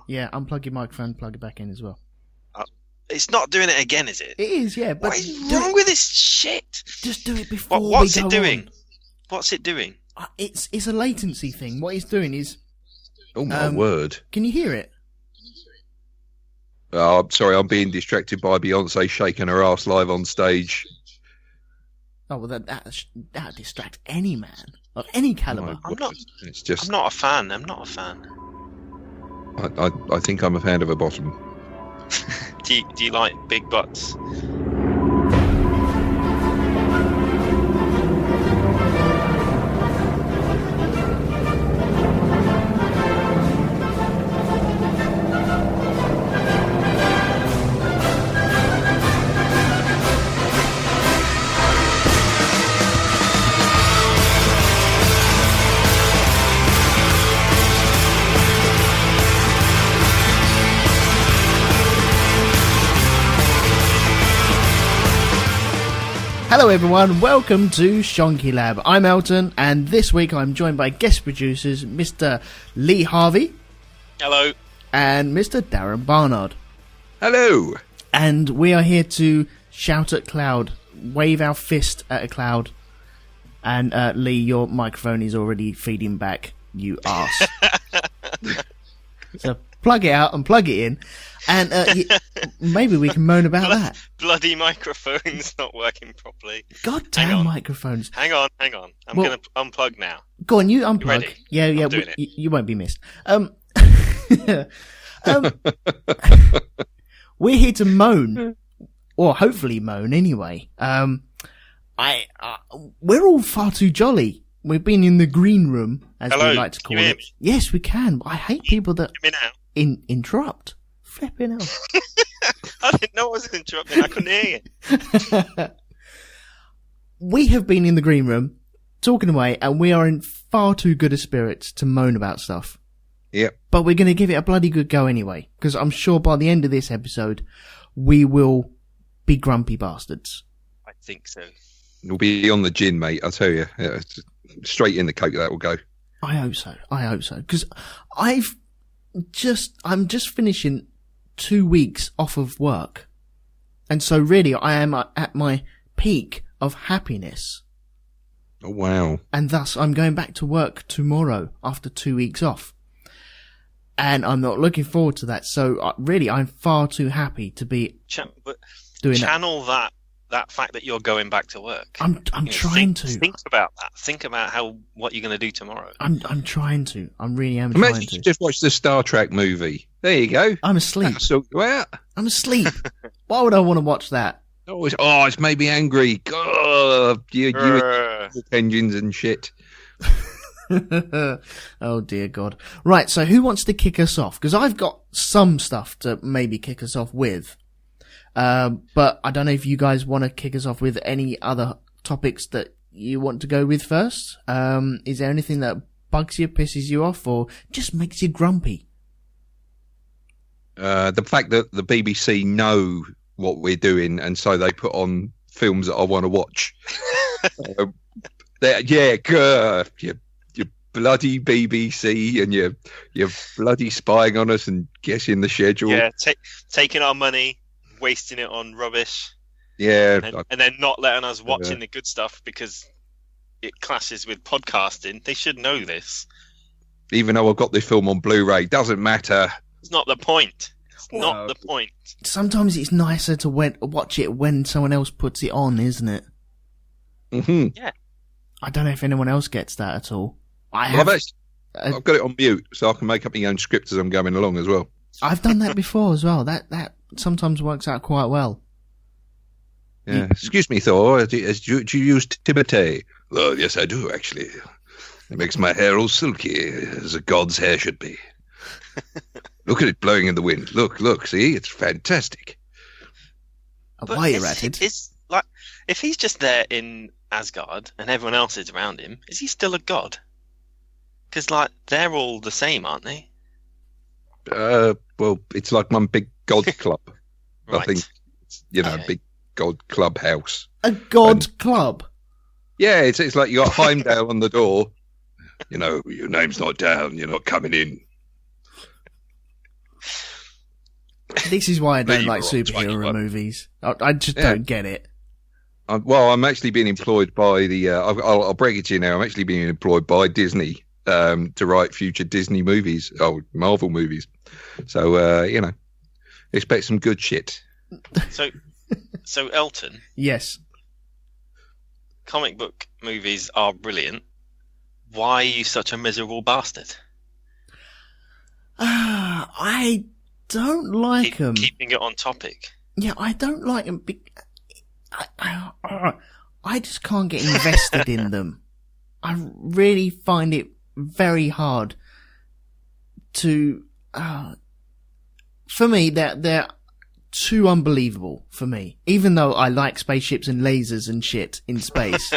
Yeah, unplug your microphone, plug it back in as well. It's not doing it again, is it? It is, yeah. But what is wrong with this shit? Just do it before what's we go it doing? on. What's it doing? It's a latency thing. What it's doing is... Oh, my word. Can you hear it? Oh, I'm sorry, I'm being distracted by Beyonce shaking her ass live on stage. Oh, well, that distracts any man of any caliber. I'm not a fan. I'm not a fan. I think I'm a fan of a bottom. Do you like big butts? Hello everyone, welcome to Shonky Lab. I'm Elton, and this week I'm joined by guest producers Mr. Lee Harvey. Hello. And Mr. Darren Barnard. Hello. And we are here to shout at cloud, wave our fist at a cloud. And Lee, your microphone is already feeding back, you arse. So plug it out and plug it in. And maybe we can moan about that. Bloody microphone's not working properly. Goddamn microphones. Hang on. I'm going to unplug now. Go on, you unplug. You Yeah, doing it. You won't be missed. We're here to moan, or hopefully moan anyway. We're all far too jolly. We've been in the green room, as we like to call it. Me? Yes, we can. I hate people that interrupt. Flipping hell. I didn't know I was interrupting. I couldn't hear you. We have been in the green room, talking away, and we are in far too good a spirits to moan about stuff. Yep. But we're going to give it a bloody good go anyway, because I'm sure by the end of this episode, we will be grumpy bastards. I think so. You'll be on the gin, mate, I'll tell you. Yeah, straight in the coke that will go. I hope so, because I'm just finishing 2 weeks off of work. And so really I am at my peak of happiness. Oh, wow. And thus I'm going back to work tomorrow after 2 weeks off. And I'm not looking forward to that. So really I'm far too happy to be doing channel that fact that you're going back to work. I'm trying to. Think about that. Think about what you're going to do tomorrow. I'm trying to. I really am trying to. Imagine you just watch the Star Trek movie. There you go. I'm asleep. I'm asleep. Why would I want to watch that? It's made me angry. God, you engines and shit. Oh dear God. Right, so who wants to kick us off? Because I've got some stuff to maybe kick us off with. But I don't know if you guys want to kick us off with any other topics that you want to go with first. Is there anything that bugs you, pisses you off, or just makes you grumpy? The fact that the BBC know what we're doing, and so they put on films that I want to watch. You bloody BBC, and you're bloody spying on us and guessing the schedule. Yeah, taking our money, wasting it on rubbish. Yeah. And then not letting us watching the good stuff because it clashes with podcasting. They should know this. Even though I've got this film on Blu-ray, doesn't matter. It's not the point. Not the point. Sometimes it's nicer to watch it when someone else puts it on, isn't it? Mm-hmm. Yeah. I don't know if anyone else gets that at all. I've got it on mute, so I can make up my own script as I'm going along as well. I've done that before as well. That sometimes works out quite well. Yeah. Excuse me, Thor. Do you use Timotei? Well, yes, I do, actually. It makes my hair all silky, as a god's hair should be. Look at it blowing in the wind. Look, see? It's fantastic. Why you're at it? It's like, if he's just there in Asgard and everyone else is around him, is he still a god? Because, they're all the same, aren't they? Well, it's like one big god club. Right. I think, big god club house. A god club? Yeah, it's like you got Heimdall on the door. Your name's not down. You're not coming in. This is why I don't You like were on superhero 21. movies. I just don't get it. I'm actually being employed by the. I'll break it to you now. I'm actually being employed by Disney to write future Disney movies, Marvel movies. So expect some good shit. So Elton, Yes. comic book movies are brilliant. Why are you such a miserable bastard? I don't like them. Keeping it on topic. Yeah, I don't like them. I just can't get invested in them. I really find it very hard to. For me, they're too unbelievable for me. Even though I like spaceships and lasers and shit in space,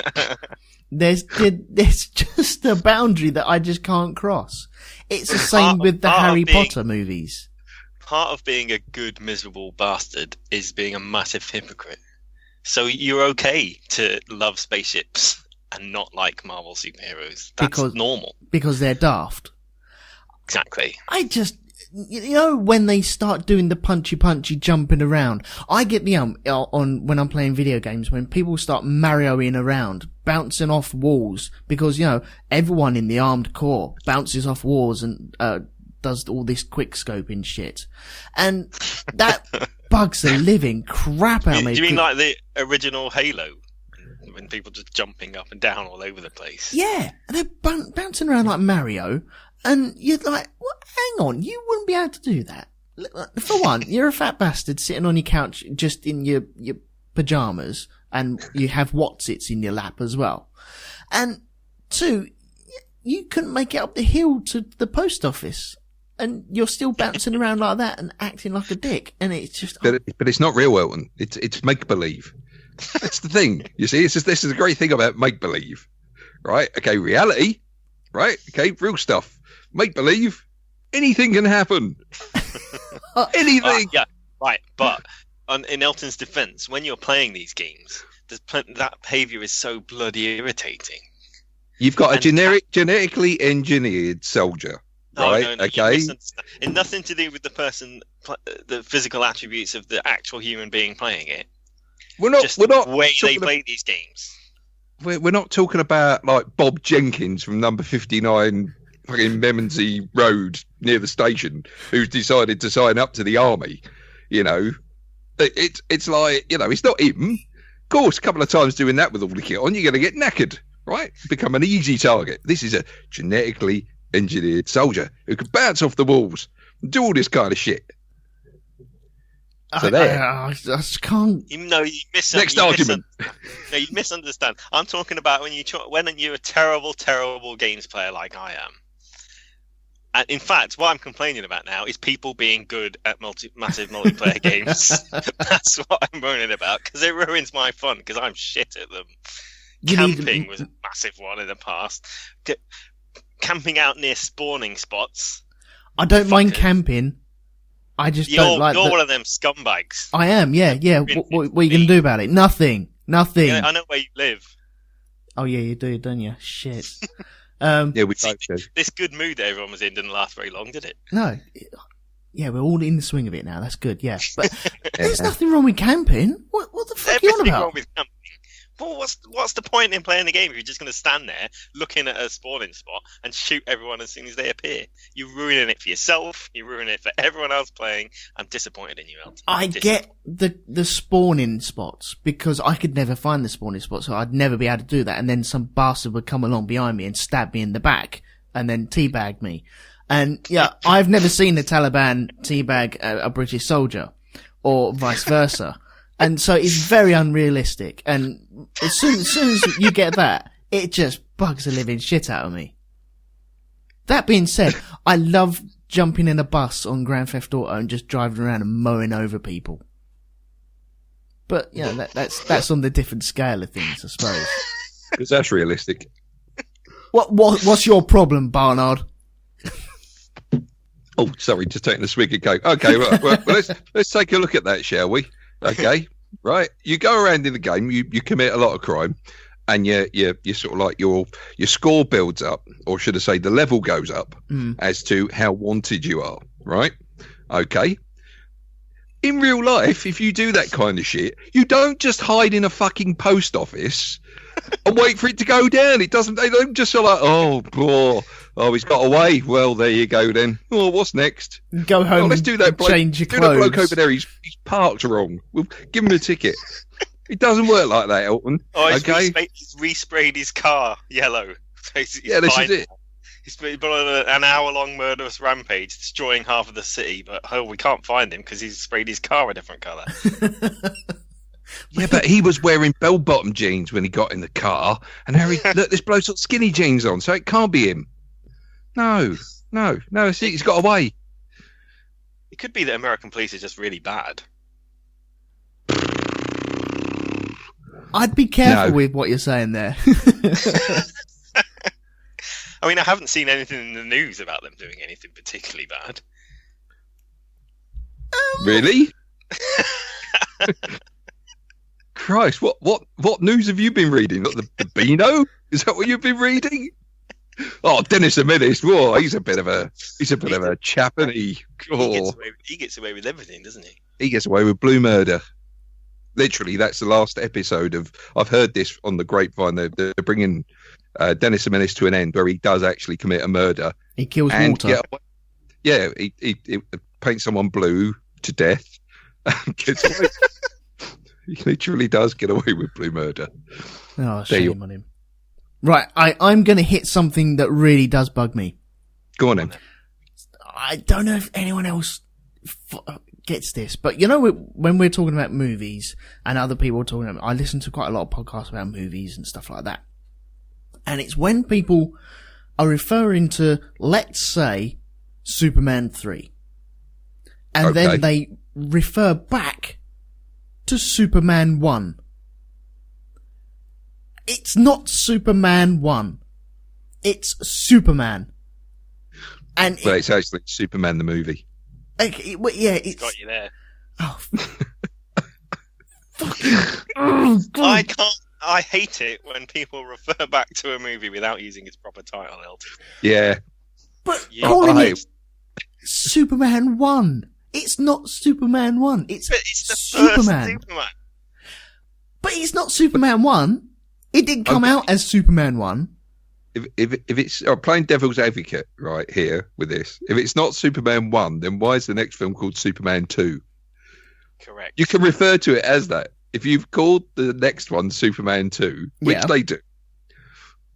there's just a boundary that I just can't cross. It's the same with the Harry Potter movies. Part of being a good miserable bastard is being a massive hypocrite. So you're okay to love spaceships and not like Marvel superheroes. That's normal. Because they're daft. Exactly. I just, when they start doing the punchy jumping around, I get the on when I'm playing video games, when people start Marioing around, bouncing off walls, because, everyone in the armed corps bounces off walls and, does all this quick scoping shit. And that bugs the living crap out of me. Do you mean like the original Halo? When people just jumping up and down all over the place? Yeah. And they're bouncing around like Mario. And you're like, what? Hang on, you wouldn't be able to do that. For one, you're a fat bastard sitting on your couch just in your pajamas, and you have Whatsits in your lap as well. And two, you couldn't make it up the hill to the post office. And you're still bouncing around like that and acting like a dick. And it's just... But it's not real, Elton. It's make-believe. That's the thing. You see, this is a great thing about make-believe. Right? Okay, reality. Right? Okay, real stuff. Make-believe. Anything can happen. Anything. Yeah, right. But in Elton's defense, when you're playing these games, that behavior is so bloody irritating. You've got a genetically engineered soldier. Right. No, okay. And nothing to do with the physical attributes of the actual human being playing it. We're not the way they play these games. We're not talking about like Bob Jenkins from number 59 fucking Memonsey Road near the station, who's decided to sign up to the army. It's like, it's not him. Of course, a couple of times doing that with all the kit on, you're going to get knackered, right? Become an easy target. This is a genetically engineered soldier who can bounce off the walls and do all this kind of shit. So I just can't. No, you Next argument. No, you misunderstand. I'm talking about when you're a terrible, terrible games player like I am. And in fact, what I'm complaining about now is people being good at massive multiplayer games. That's what I'm moaning about, because it ruins my fun, because I'm shit at them. Camping was a massive one in the past. Camping out near spawning spots. I don't mind camping. I just don't like. You're one of them scumbags. I am, yeah. What are you going to do about it? Nothing. Yeah, I know where you live. Oh yeah, you do, don't you? Shit. Yeah, we both do. This good mood that everyone was in didn't last very long, did it? No. Yeah, we're all in the swing of it now. That's good. Yeah, but there's nothing wrong with camping. What the fuck are you on about? Wrong with camping. Well, what's the point in playing the game if you're just going to stand there looking at a spawning spot and shoot everyone as soon as they appear? You're ruining it for yourself. You're ruining it for everyone else playing. I'm disappointed in you, Elton. I get the spawning spots, because I could never find the spawning spot, so I'd never be able to do that. And then some bastard would come along behind me and stab me in the back and then teabag me. And yeah, I've never seen the Taliban teabag a British soldier, or vice versa. And so it's very unrealistic. And as soon as you get that, it just bugs the living shit out of me. That being said, I love jumping in a bus on Grand Theft Auto and just driving around and mowing over people. But, that's on the different scale of things, I suppose. Because that's realistic. What's your problem, Barnard? Oh, sorry, just taking a swig of coke. Okay, well, let's take a look at that, shall we? Okay, right. You go around in the game, you commit a lot of crime, and you sort of like your score builds up, or should I say, the level goes up as to how wanted you are. Right? Okay. in real life, if you do that kind of shit, you don't just hide in a fucking post office and wait for it to go down. They don't just like, oh, he's got away. Well, there you go then. Oh, what's next? Go home. Let's do that bloke. Change your do clothes. that bloke over there. He's parked wrong. We'll give him a ticket. It doesn't work like that, Elton. Oh, he's okay. resprayed his car yellow. This is it. He's been on an hour-long murderous rampage, destroying half of the city, but we can't find him because he's sprayed his car a different colour. Yeah, but he was wearing bell-bottom jeans when he got in the car, and now look, this bloke's got skinny jeans on, so it can't be him. No, see, he's got away. It could be that American police are just really bad. I'd be careful with what you're saying there. I mean, I haven't seen anything in the news about them doing anything particularly bad. Really? Christ, what news have you been reading? Not the Beano? Is that what you've been reading? Oh, Dennis the Menace. Whoa, he's a bit of a chap, isn't he? Oh. He gets away with everything, doesn't he? He gets away with blue murder. Literally, that's the last episode of. I've heard this on the grapevine. They're bringing Dennis the Menace to an end where he does actually commit a murder. He kills water. He paints someone blue to death. And gets away. He literally does get away with blue murder. Oh, shame on him. Right, I'm going to hit something that really does bug me. Go on then. I don't know if anyone else gets this, but you know, when we're talking about movies and other people are talking about, I listen to quite a lot of podcasts about movies and stuff like that. And it's when people are referring to, let's say, Superman 3. And then they refer back to Superman 1. It's not Superman 1. It's Superman. And it's actually Superman the movie. It's got you there. Oh. I hate it when people refer back to a movie without using its proper title, Elton. Yeah. But calling it Superman 1. It's not Superman 1. It's the Superman. First Superman. But it's not Superman 1. It didn't come out as Superman 1. If it's playing devil's advocate right here with this, if it's not Superman 1, then why is the next film called Superman 2? Correct. You can refer to it as that. If you've called the next one Superman 2, which they do.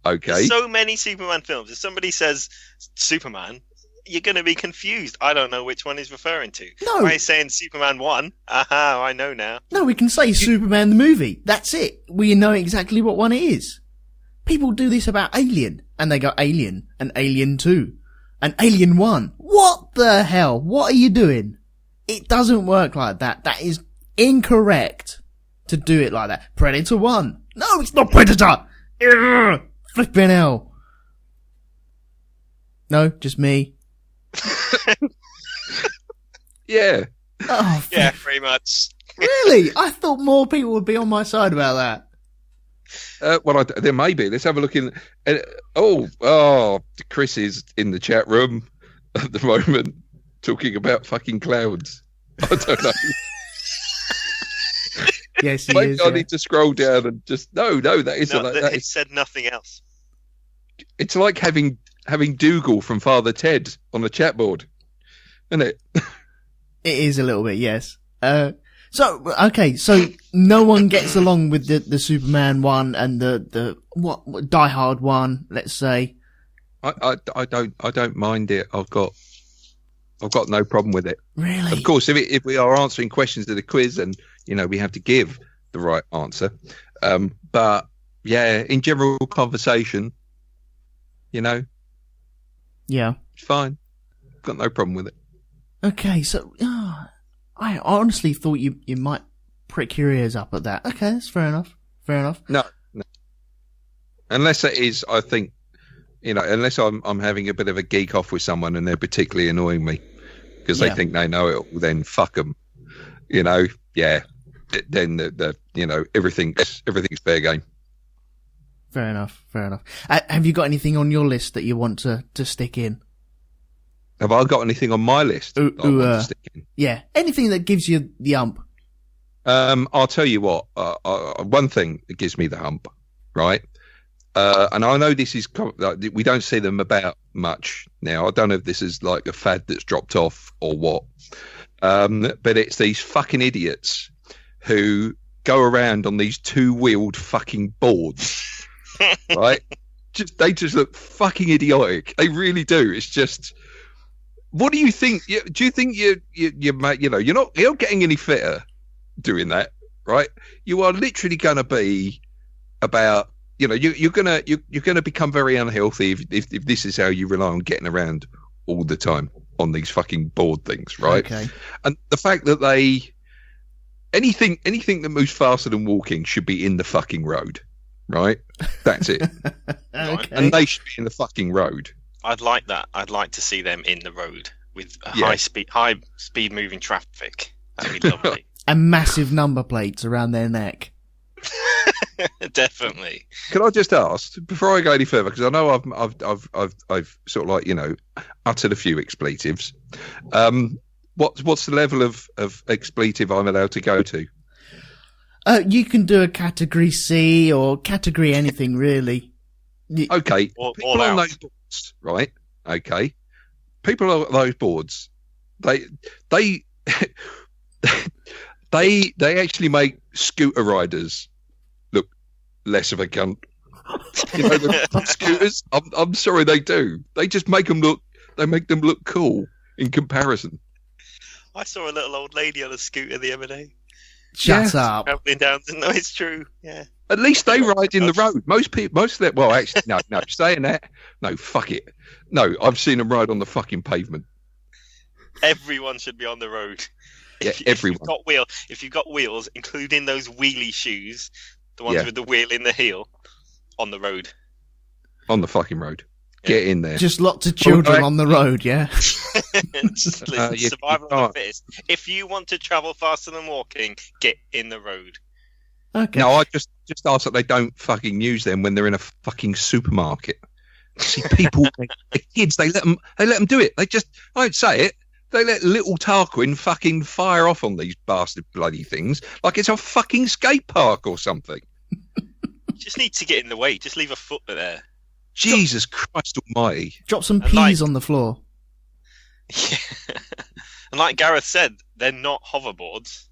Okay. There's so many Superman films. If somebody says Superman, you're going to be confused. I don't know which one he's referring to. No. Why he's saying Superman 1? Aha, I know now. No, we can say Superman the movie. That's it. We know exactly what one it is. People do this about Alien, and they go Alien, and Alien 2, and Alien 1. What the hell? What are you doing? It doesn't work like that. That is incorrect to do it like that. Predator 1. No, it's not Predator! Urgh, flipping hell. No, just me. Yeah. Oh, yeah, pretty much. Really? I thought more people would be on my side about that. There may be. Let's have a look in. Chris is in the chat room at the moment talking about fucking clouds. I don't know. Yes, he is. I need to scroll down and just that is. It said nothing else. It's like having Dougal from Father Ted on the chat board, isn't it? It is a little bit, yes. So no one gets along with the Superman 1 and the Die Hard 1, let's say. I don't mind it. I've got no problem with it. Really? Of course, if we are answering questions to the quiz, and we have to give the right answer. But yeah, in general conversation, yeah, it's fine. Got no problem with it. Okay, so I honestly thought you might prick your ears up at that. Okay, that's fair enough. No. Unless it is, I think, unless I'm having a bit of a geek off with someone and they're particularly annoying me because they think they know it, then fuck them. Yeah. Then everything's fair game. Fair enough. Have you got anything on your list that you want to stick in? Have I got anything on my list? that I want to stick in? Yeah, anything that gives you the ump. I'll tell you what. One thing that gives me the hump, right? And I know this is we don't see them about much now. I don't know if this is like a fad that's dropped off or what. But it's these fucking idiots who go around on these 2-wheeled fucking boards, right? They just look fucking idiotic. They really do. It's just, what do you think? Do you think you're not getting any fitter doing that, right? You are literally going to be about, you're gonna become very unhealthy if this is how you rely on getting around all the time on these fucking board things, right? Okay. And the fact that anything that moves faster than walking should be in the fucking road, right? That's it. Okay. And they should be in the fucking road. I'd like that. I'd like to see them in the road with high speed moving traffic. That'd be lovely. And massive number plates around their neck. Definitely. Can I just ask before I go any further, because I know I've sort of like uttered a few expletives. What's the level of expletive I'm allowed to go to? You can do a category C or category anything really. Okay, All people on out. those boards, right? Okay, people on those boards, they actually make scooter riders look less of a cunt. The scooters. I'm sorry, they do. They just make them look. They make them look cool in comparison. I saw a little old lady on a scooter the other day. Shut up. Traveling down. No, it's true. Yeah. At least they ride in the road. Most of them. Well, actually, no. Saying that, no, fuck it. No, I've seen them ride on the fucking pavement. Everyone should be on the road. Yeah, everyone. If you've got wheels, including those wheelie shoes, the ones Yeah. with the wheel in the heel, on the road. On the fucking road. Get in there. Just lots of children on the road, yeah? Just listen, you survival of can't. the fittest. If you want to travel faster than walking, get in the road. Okay. No, I just ask that they don't fucking use them when they're in a fucking supermarket. See, people, the kids, they let them do it. I don't say it. They let little Tarquin fucking fire off on these bastard bloody things like it's a fucking skate park or something. You just need to get in the way. Just leave a foot there. Jesus Christ Almighty! Drop some And peas on the floor. Yeah. And like Gareth said, they're not hoverboards.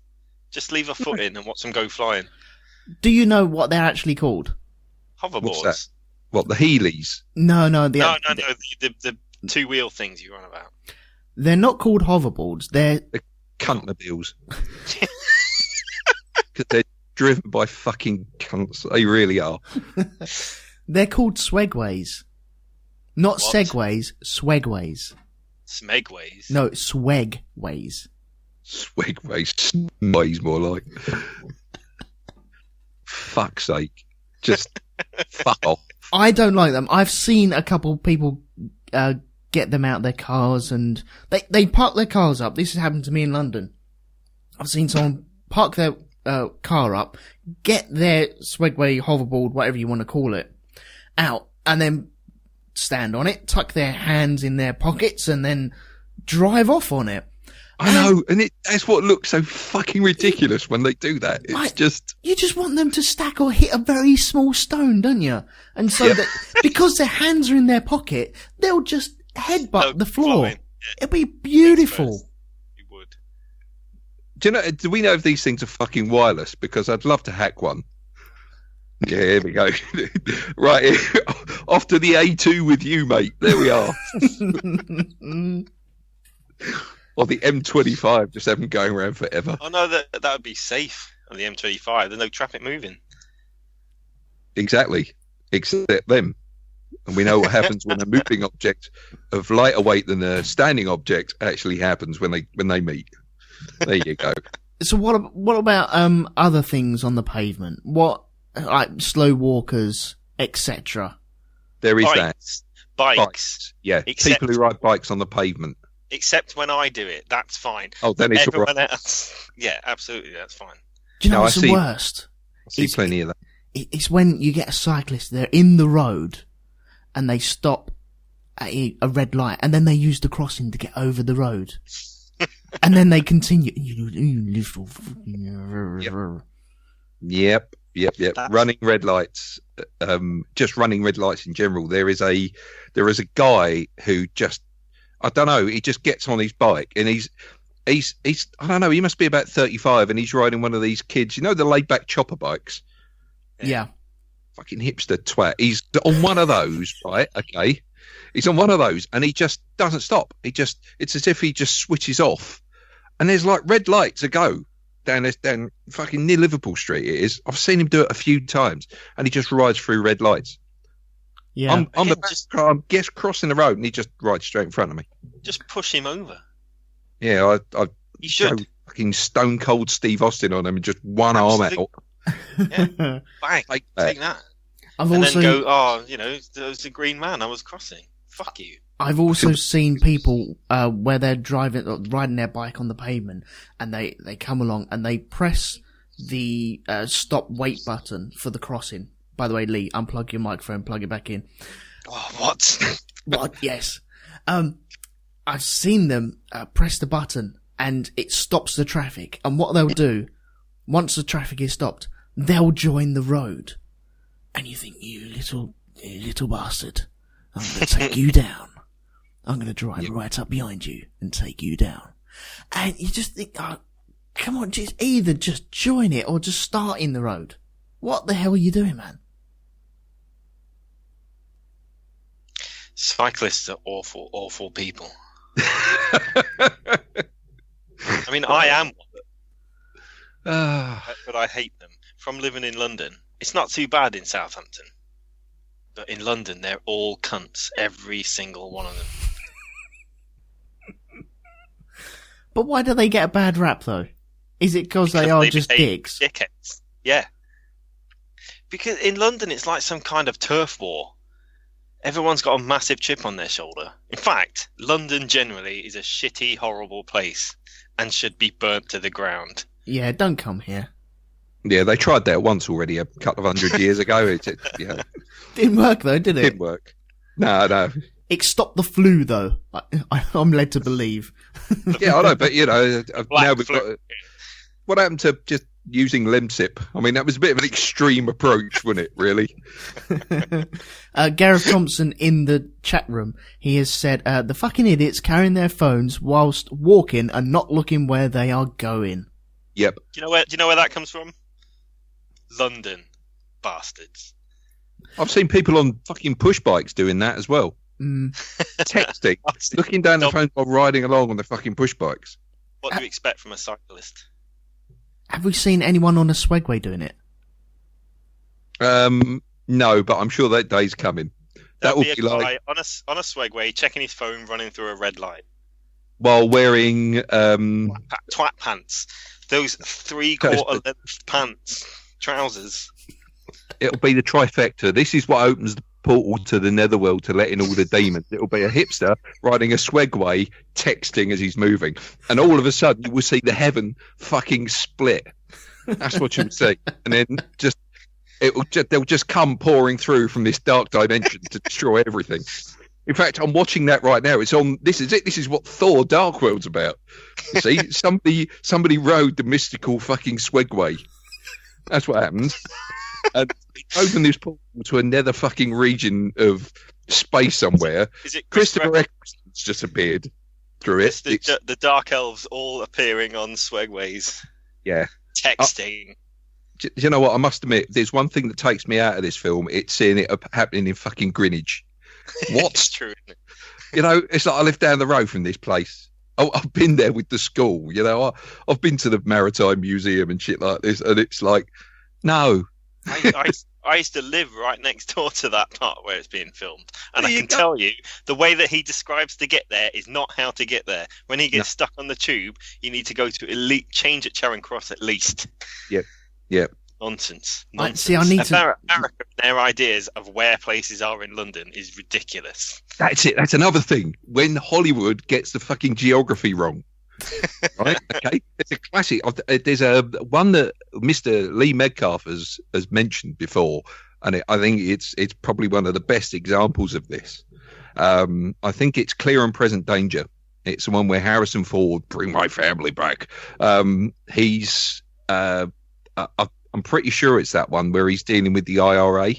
Just leave a foot in and watch them go flying. Do you know what they're actually called? Hoverboards. What's that? What, the Heelys? No. No. The 2-wheel things you're on about. They're not called hoverboards. They're Cuntmobiles. Because they're driven by fucking cunts. They really are. they're called swegways. Not What? segways, swegways. Smegways. No, swegways. Swegways. Ways more like. Fuck's sake. Just fuck off. I don't like them. I've seen a couple people get them out of their cars and they park their cars up. This has happened to me in London. I've seen someone park their car up, get their Swegway, hoverboard, whatever you want to call it, out, and then stand on it, tuck their hands in their pockets, and then drive off on it. I know, and that's what looks so fucking ridiculous when they do that. It's Right. just... You just want them to stack or hit a very small stone, don't you? And so that, because their hands are in their pocket, they'll just headbutt the floor. Flying. Yeah, It'll be beautiful. you would. Do we know if these things are fucking wireless? Because I'd love to hack one. Yeah, here we go. Right, off to the A2 with you, mate. There we are. Or the M25, just have them going around forever. Oh no, that would be safe on the M25. There's no traffic moving. Exactly. Except them. And we know what happens when a moving object of lighter weight than a standing object actually happens when they meet. There you go. So what about other things on the pavement? What, like slow walkers, etc.? There is that. Bikes. Yeah, Except- people who ride bikes on the pavement. Except when I do it, that's fine. Oh, then it's all Everyone right. else, yeah, absolutely, that's fine. Do you know No, what's I the see. worst? I see It's- plenty of that. It's when you get a cyclist, they're in the road, and they stop at a red light, and then they use the crossing to get over the road. And then they continue. You little... Yep. Running red lights. Just running red lights in general. There is a guy who just, I don't know, he just gets on his bike and he's I don't know, he must be about 35 and he's riding one of these kids, you know, the laid back chopper bikes. Yeah. Fucking hipster twat. He's on one of those, right? Okay. He's on one of those and he just doesn't stop. It's as if he just switches off. And there's like red lights a go down fucking near Liverpool Street it is. I've seen him do it a few times and he just rides through red lights. Yeah. I'm just crossing the road and he just rides straight in front of me. Just push him over. Yeah, You should. Fucking stone cold Steve Austin on him and just one arm out. Yeah. Bang. Take that. Then go, oh, you know, there was a green man I was crossing. Fuck you. I've also seen people where they're riding their bike on the pavement and they come along and they press the stop wait button for the crossing. By the way, Lee, unplug your microphone, plug it back in. Oh, what? What? Yes. I've seen them press the button and it stops the traffic. And what they'll do, once the traffic is stopped, they'll join the road. And you think, you little bastard, I'm going to take you down. I'm going to drive right up behind you and take you down. And you just think, oh, come on, either just join it or just start in the road. What the hell are you doing, man? Cyclists are awful, awful people. I mean, I am one, but I hate them. From living in London, it's not too bad in Southampton. But in London, they're all cunts, every single one of them. But why do they get a bad rap, though? Is it because they are just dicks? Dickheads. Yeah. Because in London, it's like some kind of turf war. Everyone's got a massive chip on their shoulder. In fact, London generally is a shitty, horrible place and should be burnt to the ground. Yeah, don't come here. Yeah, they tried that once already a couple of 100 years ago. Yeah. Didn't work, though, did it? Didn't work. No. It stopped the flu, though. I'm led to believe. Yeah, I know, but, you know, now we've got... What happened to just using Lemsip? I mean, that was a bit of an extreme approach, wasn't it, really? Gareth Thompson in the chat room, he has said, the fucking idiots carrying their phones whilst walking and not looking where they are going. Yep. Do you know where that comes from? London. Bastards. I've seen people on fucking push bikes doing that as well. Texting, looking down the phone while riding along on the fucking push bikes. What do you expect from a cyclist? Have we seen anyone on a Swegway doing it? No, but I'm sure that day's coming. That will be like on a Swegway checking his phone, running through a red light while wearing twat pants. Those 3/4 length pants, trousers. It'll be the trifecta. This is what opens the portal to the netherworld to let in all the demons. It'll be a hipster riding a Swegway, texting as he's moving, and all of a sudden you will see the heaven fucking split. That's what you'll see, and then they'll just come pouring through from this dark dimension to destroy everything. In fact, I'm watching that right now. It's on. This is it. This is what Thor: Dark World's about. You see, somebody rode the mystical fucking Swegway. That's what happened. And open this portal to another fucking region of space somewhere. Is it Christopher Eccleston's just appeared through it. The Dark Elves all appearing on Swegways. Yeah. Texting. You know what? I must admit, there's one thing that takes me out of this film. It's seeing it happening in fucking Greenwich. What? It's true, isn't it? You know, it's like I live down the road from this place. I've been there with the school. You know, I've been to the Maritime Museum and shit like this, and it's like, no. I used to live right next door to that part where it's being filmed, and I can tell you the way that he describes to get there is not how to get there. When he gets stuck on the tube, you need to go to change at Charing Cross at least. Yep. Nonsense. See, I need America, their ideas of where places are in London is ridiculous. That's it. That's another thing. When Hollywood gets the fucking geography wrong. Right? Okay. It's a classic. There's a one that Mr. Lee Metcalf has mentioned before, and I think it's probably one of the best examples of this. I think it's Clear and Present Danger. It's the one where Harrison Ford, bring my family back. He's, I'm pretty sure it's that one where he's dealing with the IRA.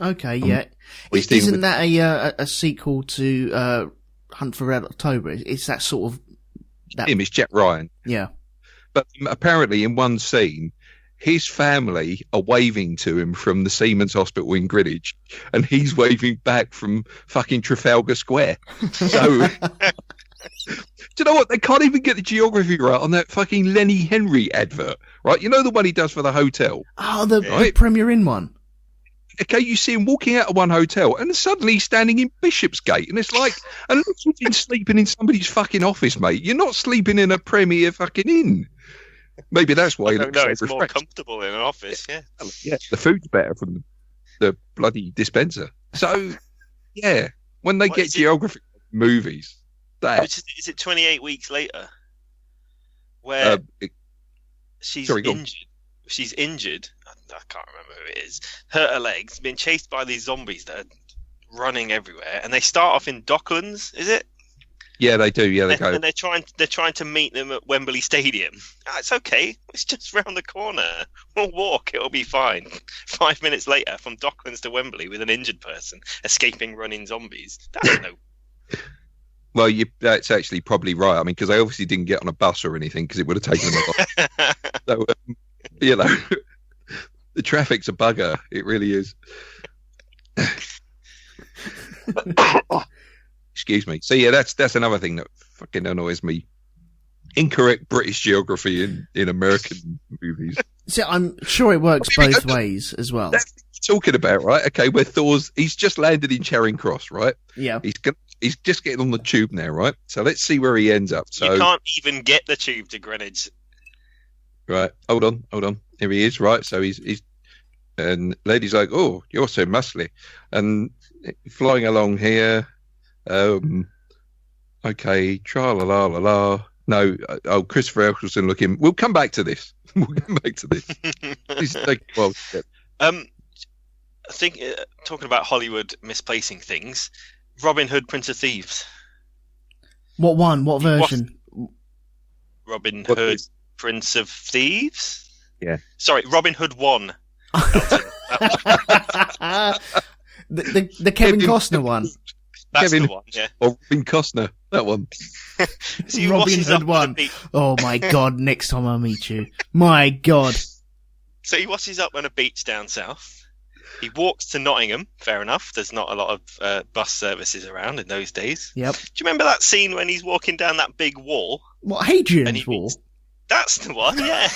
Okay, yeah. Isn't that a sequel to Hunt for Red October? It's that sort of... It's Jack Ryan. Yeah. But apparently in one scene, his family are waving to him from the Seamen's Hospital in Greenwich, and he's waving back from fucking Trafalgar Square. So, do you know what? They can't even get the geography right on that fucking Lenny Henry advert, right? You know the one he does for the hotel? Oh, the Premier Inn one. Okay, you see him walking out of one hotel, and suddenly he's standing in Bishopsgate, and it's like, unless you've been sleeping in somebody's fucking office, mate, you're not sleeping in a Premier fucking inn. Maybe that's why. No, it's more comfortable in an office. Yeah, yeah. The food's better from the bloody dispenser. So, yeah, when they get geography movies, is it 28 weeks later, where she's injured? She's injured. I can't remember who it is. Hurt her legs, being chased by these zombies that are running everywhere, and they start off in Docklands. Is it? Yeah, they do. Yeah, they go. And they're trying to meet them at Wembley Stadium. It's okay. It's just round the corner. We'll walk. It'll be fine. 5 minutes later, from Docklands to Wembley with an injured person escaping running zombies. That's no. Well, that's actually probably right. I mean, because they obviously didn't get on a bus or anything, because it would have taken them a lot. So, you know, the traffic's a bugger. It really is. Excuse me. So yeah, that's another thing that fucking annoys me. Incorrect British geography in American movies. See, I'm sure it works both ways as well. That's what you're talking about, right? Okay, where he's just landed in Charing Cross, right? Yeah. He's just getting on the tube now, right? So let's see where he ends up. So you can't even get the tube to Greenwich. Right. Hold on. Here he is, right? So he's and lady's like, "Oh, you're so muscly," and flying along here. Okay, tra la la la la. No, Christopher Eccleston looking. We'll come back to this. This is like, well, I think talking about Hollywood misplacing things. Robin Hood, Prince of Thieves. What one? What version? Robin Hood, Prince of Thieves. Yeah. Sorry, Robin Hood 1. the Kevin Costner one. That's the one, yeah. Or Robin Costner, that one. So Robin Hood one. Oh my God! Next time I meet you, my God. So he washes up on a beach down south. He walks to Nottingham. Fair enough. There's not a lot of bus services around in those days. Yep. Do you remember that scene when he's walking down that big wall? What, Hadrian's Wall? That's the one, yeah.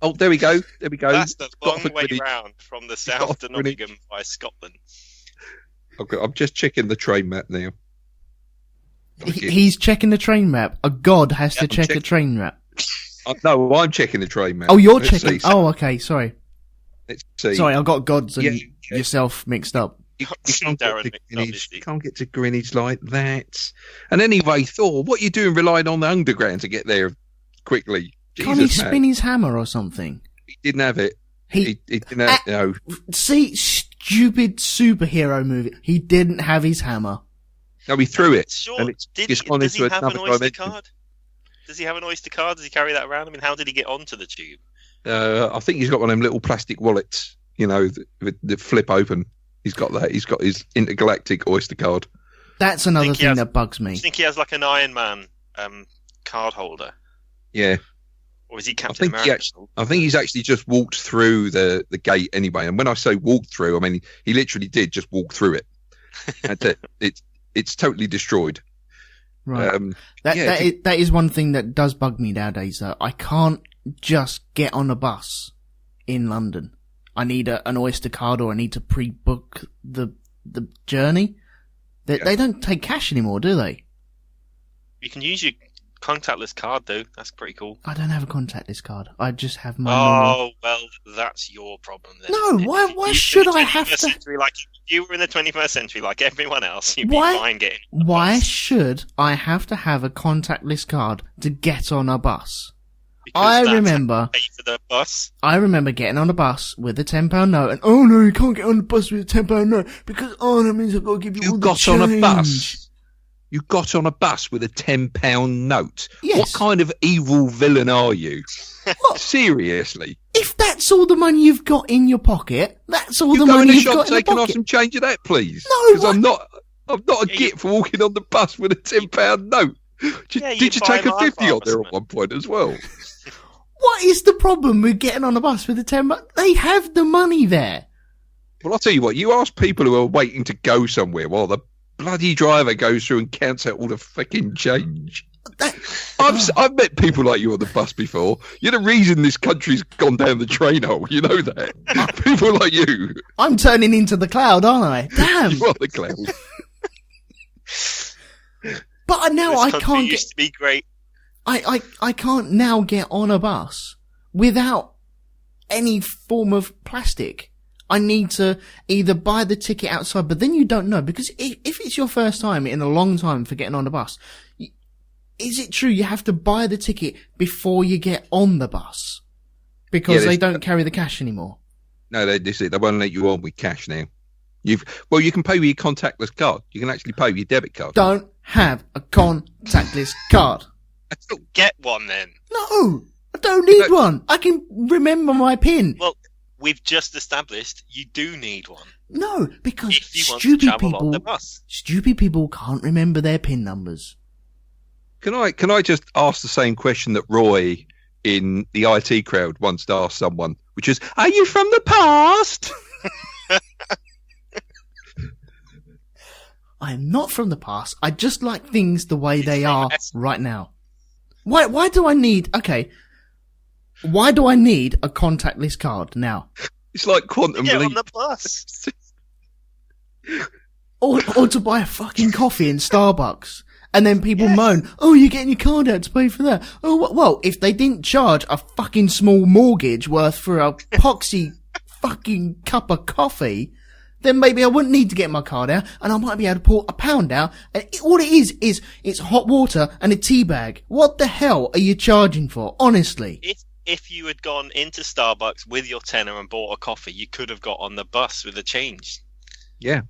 Oh, there we go. That's the long way round from the south to Nottingham by Scotland. Okay, I'm just checking the train map now. He's checking the train map. A god has to check a train map. No, I'm checking the train map. Oh, you're checking. Oh, okay. Sorry. Let's see. Sorry, I got gods and yourself mixed up. You can't get to Greenwich like that. And anyway, Thor, what are you doing relying on the underground to get there quickly? Can't he spin his hammer or something? He didn't have it. He didn't have no. See, stupid superhero movie. He didn't have his hammer. No, he threw it. Sure. And it's does he have an Oyster card? Does he have an Oyster card? Does he carry that around? I mean, how did he get onto the tube? I think he's got one of them little plastic wallets, you know, that flip open. He's got that. He's got his intergalactic Oyster card. That's another thing that bugs me. Do you think he has like an Iron Man card holder? Yeah. Or is he Captain America? I think he's actually just walked through the gate anyway. And when I say walked through, I mean he literally did just walk through it. And it's totally destroyed. Right. That is one thing that does bug me nowadays. Though I can't just get on a bus in London. I need an Oyster card, or I need to pre-book the journey. They don't take cash anymore, do they? You can use your contactless card, though. That's pretty cool. I don't have a contactless card. I just have my normal... well, that's your problem then. No, why should I have to... Like, if you were in the 21st century like everyone else, you'd be fine getting on the Why bus. should I have to have a contactless card to get on a bus? I remember pay for the bus. I remember getting on a bus with a £10 note, and oh no, you can't get on the bus with a £10 note because that means I've got to give you all the change. On a bus. You got on a bus with a £10 note. Yes. What kind of evil villain are you? What? Seriously. If that's all the money you've got in your pocket, that's all the go in money the you've shop got in your taking off pocket. some change of that, please. No, because I'm not a git for walking on the bus with a £10 note. Did you take a 50 on there at one point as well? What is the problem with getting on a bus with a £10? They have the money there. Well, I'll tell you what. You ask people who are waiting to go somewhere while the bloody driver goes through and counts out all the fucking change. I've met people like you on the bus before. You're the reason this country's gone down the train hole. You know that. People like you. I'm turning into the cloud, aren't I? Damn. You are the cloud. But now I can't used to be great. I can't now get on a bus without any form of plastic. I need to either buy the ticket outside, but then you don't know, because if it's your first time in a long time for getting on a bus, is it true you have to buy the ticket before you get on the bus? Because they don't carry the cash anymore. No, they won't let you on with cash now. You can pay with your contactless card. You can actually pay with your debit card. Don't have a contactless card. Get one then. No, I don't need one. I can remember my PIN. Well, we've just established you do need one. No, because if you want to travel on the bus. Stupid people can't remember their PIN numbers. Can I just ask the same question that Roy in the IT crowd once asked someone, which is, are you from the past? I am not from the past. I just like things the way they are right now. Why do I need a contactless card now? It's like quantum leap. Get on the bus. or to buy a fucking coffee in Starbucks. And then people moan, oh, you're getting your card out to pay for that. Oh, well, if they didn't charge a fucking small mortgage worth for a poxy fucking cup of coffee, then maybe I wouldn't need to get my card out, and I might be able to pull £1 out. And all it is it's hot water and a tea bag. What the hell are you charging for, honestly? If you had gone into Starbucks with your tenner and bought a coffee, you could have got on the bus with the change. Yeah.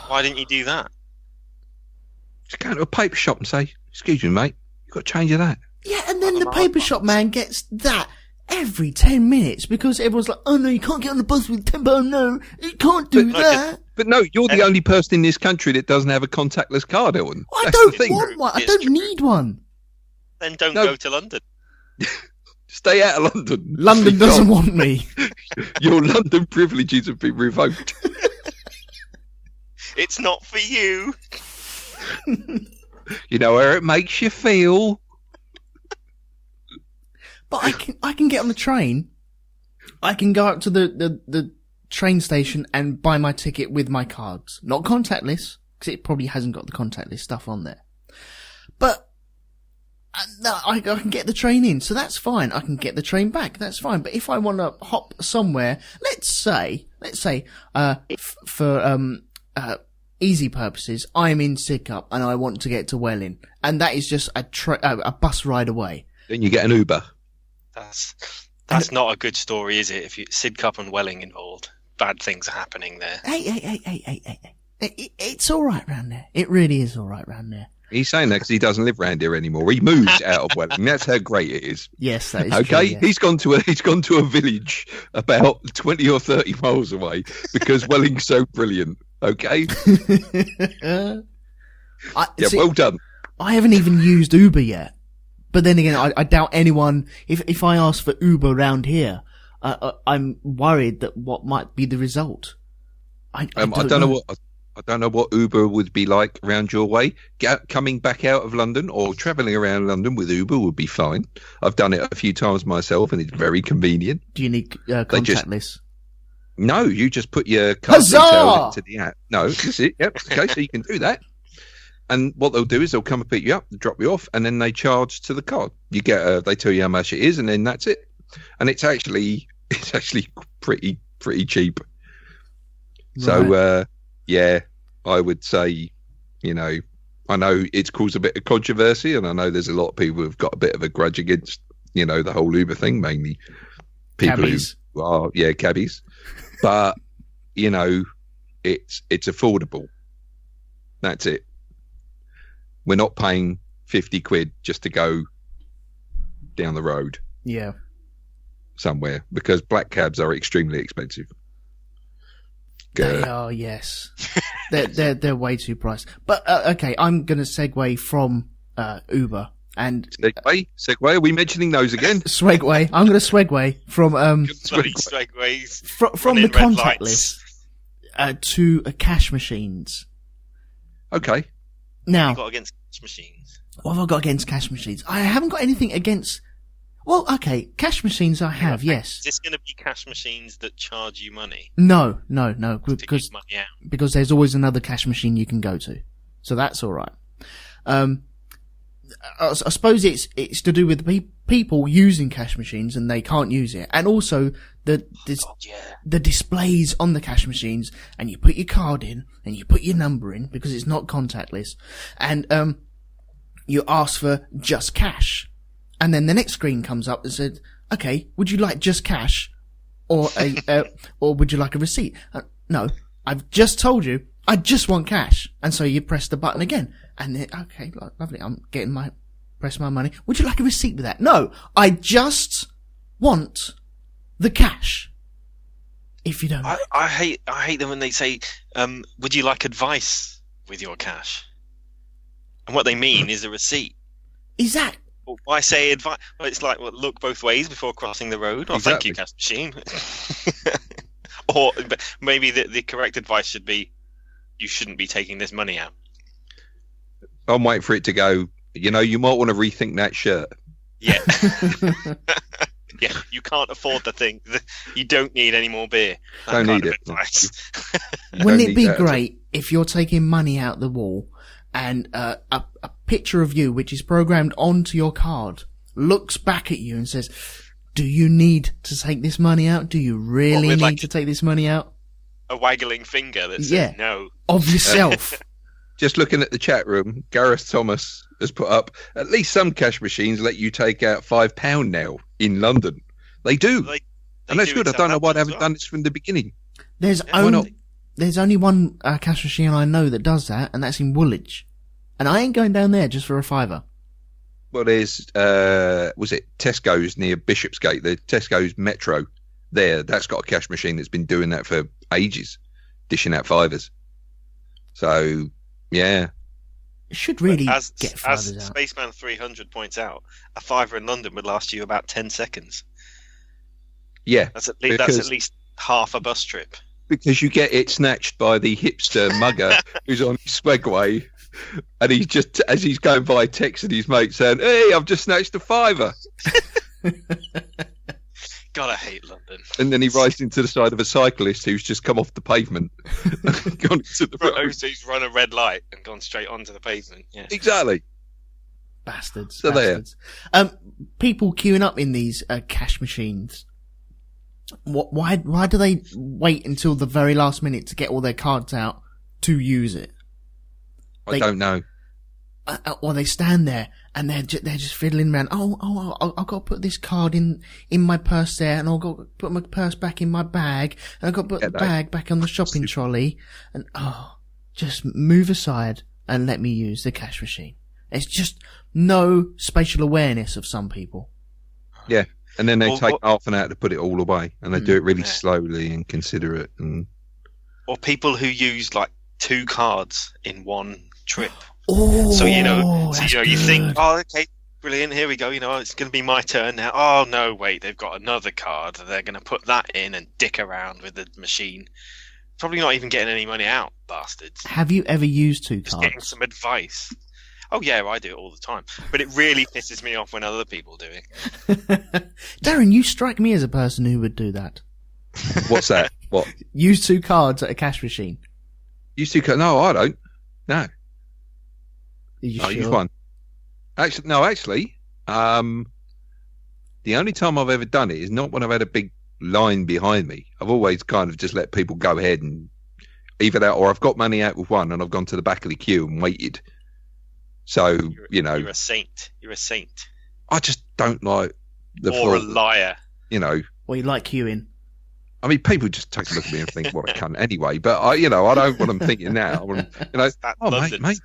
Why didn't you do that? Just go to a paper shop and say, excuse me, mate, you've got change of that. Yeah, and then the paper shop man gets that every 10 minutes because everyone's like, oh no, you can't get on the bus with £10, no, you can't do that. But no, you're the only person in this country that doesn't have a contactless card, Elton. I don't want one. I don't need one. Then don't go to London. Stay out of London. London doesn't want me. Your London privileges have been revoked. It's not for you. You know where it makes you feel. But I can get on the train. I can go up to the train station and buy my ticket with my cards. Not contactless, because it probably hasn't got the contactless stuff on there. But I can get the train in, so that's fine. I can get the train back, that's fine. But if I want to hop somewhere, let's say, for easy purposes, I'm in Sidcup and I want to get to Welling, and that is just a bus ride away. Then you get an Uber. That's not a good story, is it? If you Sidcup and Welling involved, bad things are happening there. Hey. It's all right round there. It really is all right round there. He's saying that because he doesn't live round here anymore. He moved out of Welling. That's how great it is. Yes, that is okay. True, yeah. He's gone to a village about 20 or 30 miles away because Welling's so brilliant. Okay. Well done. I haven't even used Uber yet, but then again, I doubt anyone. If I ask for Uber around here, I'm worried that what might be the result. I don't know what Uber would be like around your way. Coming back out of London or travelling around London with Uber would be fine. I've done it a few times myself, and it's very convenient. Do you need contactless? No, you just put your card details into the app. No, that's it. Yep. Okay, so you can do that. And what they'll do is they'll come and pick you up, drop you off, and then they charge to the card. You get they tell you how much it is, and then that's it. And it's actually pretty cheap. Right. So yeah, I would say, I know it's caused a bit of controversy, and I know there's a lot of people who've got a bit of a grudge against, the whole Uber thing, mainly people Cabbies. who are, cabbies. But, it's affordable. That's it. We're not paying 50 quid just to go down the road. Yeah. Somewhere, because black cabs are extremely expensive. They are, yes. they're way too priced. But okay, I'm going to segue from Uber and Segway. Are we mentioning those again? Swegway. I'm going to segue from Segways from the contactless to cash machines. Okay. Now, what have you got against cash machines? What have I got against cash machines? I haven't got anything against. Well, okay, cash machines I have, yes. Is this going to be cash machines that charge you money? No, To give money out? because there's always another cash machine you can go to, so that's all right. I suppose it's to do with people using cash machines and they can't use it, and also the displays on the cash machines, and you put your card in and you put your number in because it's not contactless, and you ask for just cash. And then the next screen comes up and said, "Okay, would you like just cash, or or would you like a receipt?" No, I've just told you I just want cash, and so you press the button again, and then, okay, lovely, I'm getting press my money. Would you like a receipt with that? No, I just want the cash. If you don't, I hate them when they say, "Would you like advice with your cash?" And what they mean is a receipt. Is that? Why say advice? Well, it's like, look both ways before crossing the road. Oh, exactly. Thank you, cash machine. Or maybe the correct advice should be, you shouldn't be taking this money out. I'm waiting for it to go, you might want to rethink that shirt. Yeah. Yeah, you can't afford the thing. You don't need any more beer. Don't need it. Advice. Wouldn't it be great if you're taking money out the wall and a picture of you, which is programmed onto your card, looks back at you and says, "Do you need to take this money out? Do you really need to take this money out?" A waggling finger that says no. Of yourself. Just looking at the chat room, Gareth Thomas has put up, at least some cash machines let you take out £5 now in London. They do. And that's good. I don't know why they haven't done this from the beginning. There's only one cash machine I know that does that, and that's in Woolwich. And I ain't going down there just for a £5. Well, there's, was it Tesco's near Bishopsgate, the Tesco's Metro there, that's got a cash machine that's been doing that for ages, dishing out fivers. So, yeah. It should really get fivers out. Spaceman 300 points out, a fiver in London would last you about 10 seconds. Yeah. That's at least half a bus trip. Because you get it snatched by the hipster mugger who's on his Swagway, and he's just, as he's going by, texting his mate saying, "Hey, I've just snatched a fiver." God, I hate London. And then he rides into the side of a cyclist who's just come off the pavement. Gone to the road. He's run a red light and gone straight onto the pavement. Yeah. Exactly. Bastards. So bastards. People queuing up in these cash machines. Why do they wait until the very last minute to get all their cards out to use it? I don't know. Or they stand there and they're just fiddling around. I've got to put this card in my purse there, and I've got to put my purse back in my bag, and I've got to put the bag back on the shopping trolley, and just move aside and let me use the cash machine. It's just no spatial awareness of some people. Yeah, and then they take half an hour to put it all away, and they do it really slowly and considerate. Or people who use like 2 cards in one trip. Oh, so you think, okay, brilliant, here we go, it's going to be my turn now. Oh no, wait, they've got another card. They're going to put that in and dick around with the machine. Probably not even getting any money out, bastards. Have you ever used 2 Just cards? getting some advice. Oh yeah, I do it all the time. But it really pisses me off when other people do it. Darren, you strike me as a person who would do that. What's that? What? Use 2 cards at a cash machine. Use 2 cards? No, I don't. No. I use one. Actually, the only time I've ever done it is not when I've had a big line behind me. I've always kind of just let people go ahead and either that, or I've got money out with one and I've gone to the back of the queue and waited So, you're a saint. You're a saint. I just don't like the or a liar. Well, you like queuing. I mean, people just take a look at me and think, what a cunt anyway. But I don't want them thinking that. I want them, maybe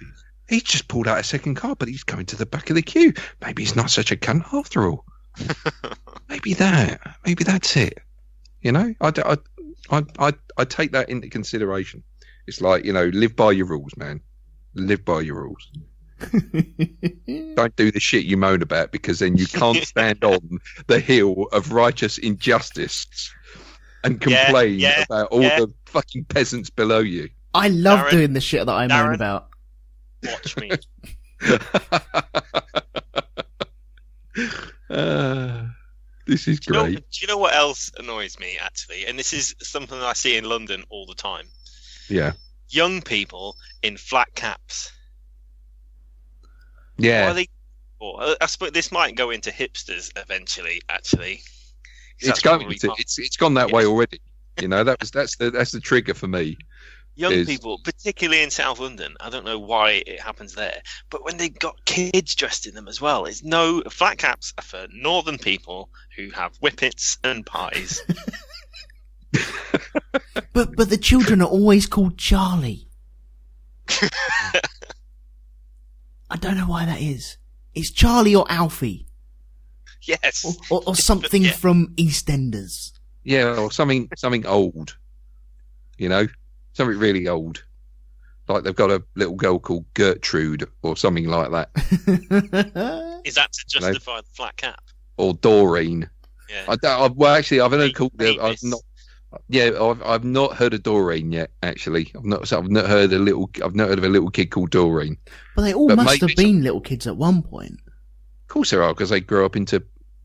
he's just pulled out a second card, but he's going to the back of the queue. Maybe he's not such a cunt after all. Maybe that's it. I take that into consideration. It's like, live by your rules, man. Live by your rules. Don't do the shit you moan about, because then you can't stand on the hill of righteous injustice and complain about all the fucking peasants below you. I love doing the shit that I moan about. Watch me. This is great. Do you know what else annoys me, actually? And this is something that I see in London all the time. Yeah. Young people in flat caps. Yeah. I suppose this might go into hipsters eventually, actually. It's gone that way already. That's the trigger for me. Young people, particularly in South London, I don't know why it happens there, but when they've got kids dressed in them as well, flat caps are for northern people who have whippets and pies. but the children are always called Charlie. I don't know why that is. It's Charlie or Alfie. Yes. Or something from EastEnders. Yeah, or something old. Something really old. Like they've got a little girl called Gertrude or something like that. Is that to justify the flat cap? Or Doreen. Yeah. I've only called I've not heard of Doreen yet. Actually, I've not heard of a little kid called Doreen. But they all must have been little kids at one point. Of course there are, because they grow up into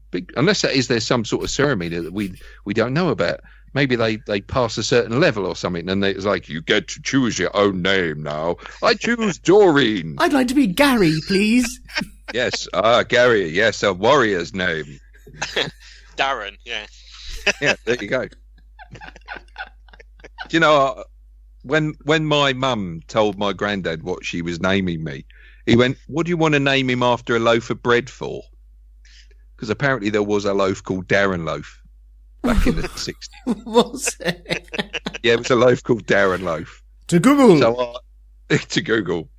big. Unless there's some sort of ceremony that we don't know about. Maybe they pass a certain level or something, and it's like, you get to choose your own name now. I choose Doreen. I'd like to be Gary, please. Yes, Gary. Yes, a warrior's name. Darren. Yeah. Yeah, there you go. Do when my mum told my granddad what she was naming me, he went, "What do you want to name him after a loaf of bread for?" Because apparently there was a loaf called Darren Loaf back in the 60s. Was it? Yeah, it was a loaf called Darren Loaf. To Google. So to Google.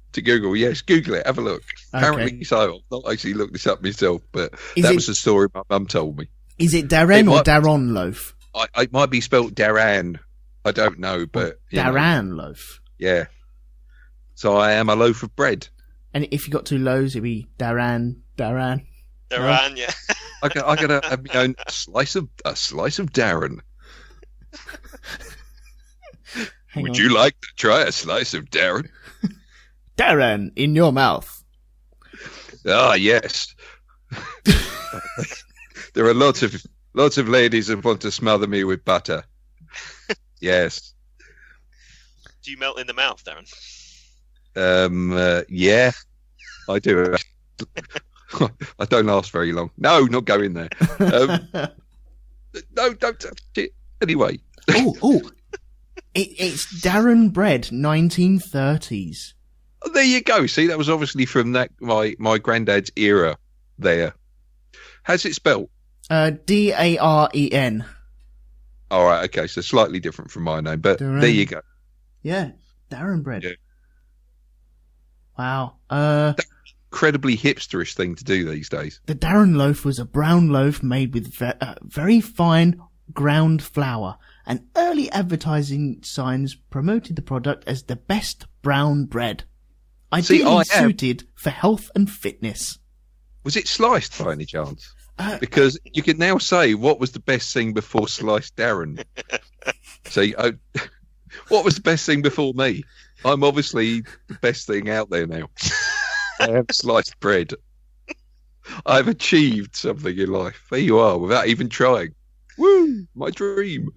Yes, Google it. Have a look. Okay. Apparently so. I've not actually looked this up myself, but that was the story my mum told me. Is it Darren or Darren Loaf? It might be spelt Darren. I don't know, but Darren Loaf. Yeah. So I am a loaf of bread. And if you got two loaves, it'd be Darren. Darren, yeah. I gotta have my own slice of Darren. Would you like to try a slice of Darren? Darren in your mouth. Ah, yes. There are lots of ladies that want to smother me with butter. Yes. Do you melt in the mouth, Darren? Yeah, I do. I don't last very long. No, not going there. No, don't touch it. Anyway. It's Darren bread, 1930s. Oh, there you go. See, that was obviously from my granddad's era there. How's it spelled? Daren. All right, okay, so slightly different from my name, but Darren. There you go. Yeah, Darren bread. Yeah. Wow. Incredibly hipsterish thing to do these days. The Darren loaf was a brown loaf made with very fine ground flour, and early advertising signs promoted the product as the best brown bread. Ideally suited for health and fitness. Was it sliced by any chance? Because you can now say what was the best thing before sliced Darren. So, what was the best thing before me? I'm obviously the best thing out there now. I have sliced bread. I've achieved something in life. There you are, without even trying. Woo! My dream.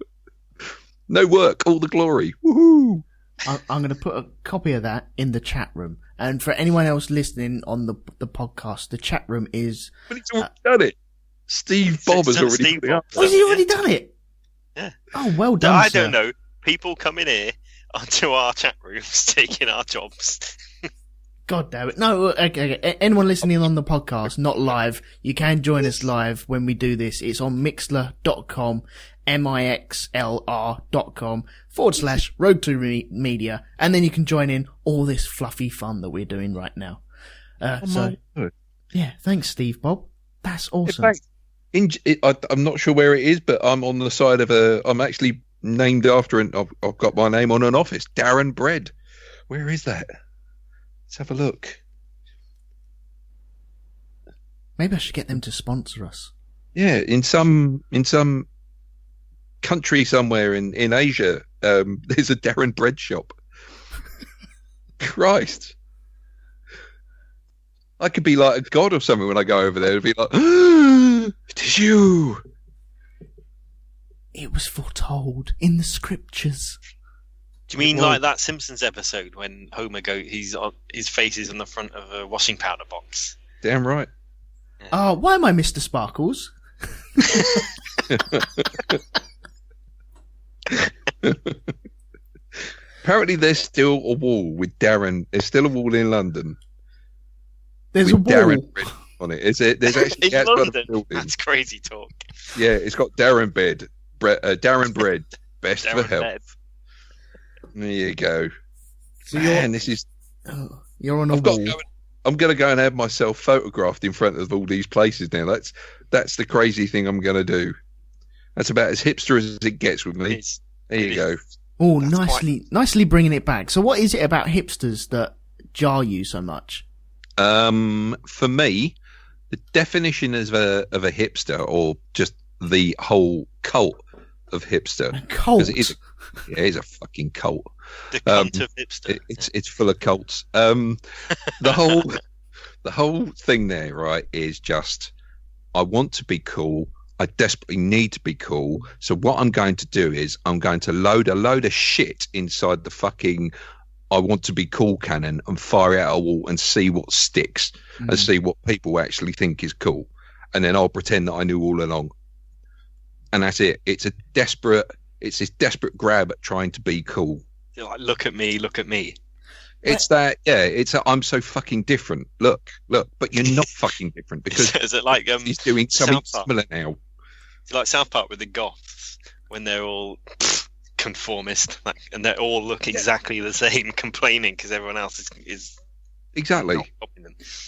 No work, all the glory. Woohoo! I'm going to put a copy of that in the chat room. And for anyone else listening on the podcast, the chat room is... But he's already done it. Steve Bob has already done it. Oh, has he already done it? Yeah. Oh, well done, I sir. don't know. People come in here onto our chat rooms taking our jobs. God damn it. No, okay. Anyone listening on the podcast, not live, you can join us live when we do this. It's on mixler.com, mixler.com/RogueTwoMedia, and then you can join in all this fluffy fun that we're doing right now. Yeah, thanks, Steve Bob. That's awesome. In fact, I'm not sure where it is, but I'm on the side of I'm actually named after, and I've got my name on an office, Darren Bread. Where is that? Let's have a look. Maybe I should get them to sponsor us. Yeah, in some country somewhere in Asia, there's a Darren Bread shop. Christ. I could be like a god or something when I go over there. It'd be like, it is you. It was foretold in the scriptures. Do you mean like that Simpsons episode when Homer his face is on the front of a washing powder box? Damn right. Yeah. Why am I Mr. Sparkles? Apparently there's still a wall with Darren. There's still a wall in London. There's a wall Darren Bread on it. Is it? There's actually in London. That's crazy talk. Yeah, it's got Darren Bread. Darren Bread. Best Darren for health. Bread. There you go. So this is. You're on a wall. I'm going to go and have myself photographed in front of all these places now. That's the crazy thing I'm going to do. That's about as hipster as it gets with me. There you go. Oh, nicely bringing it back. So, what is it about hipsters that jar you so much? For me, the definition of a hipster, or just the whole cult of hipster, cult. It is a fucking cult. The cult of hipster. It's full of cults. The whole thing there, right, is just I want to be cool. I desperately need to be cool. So what I'm going to do is I'm going to load a load of shit inside the fucking I want to be cool cannon and fire it at a wall and see what sticks and see what people actually think is cool. And then I'll pretend that I knew all along. And that's it. It's this desperate grab at trying to be cool. You're like, look at me. It's that, yeah. I'm so fucking different. Look, but you're not fucking different because is it like he's doing something similar now. It's like South Park with the goths when they're all conformist, and they all look exactly the same, complaining because everyone else is exactly.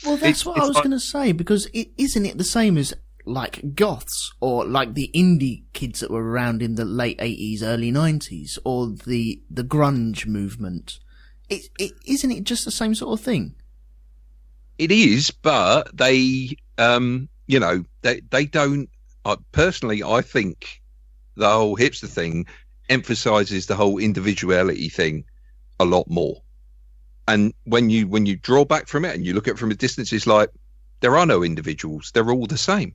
Well, that's what I was going to say, because isn't it the same as like goths or like the indie kids that were around in the late 80s, early 90s, or the grunge movement? Isn't it just the same sort of thing? It is, but they don't. Personally, I think the whole hipster thing emphasizes the whole individuality thing a lot more. And when you draw back from it and you look at it from a distance, it's like there are no individuals. They're all the same.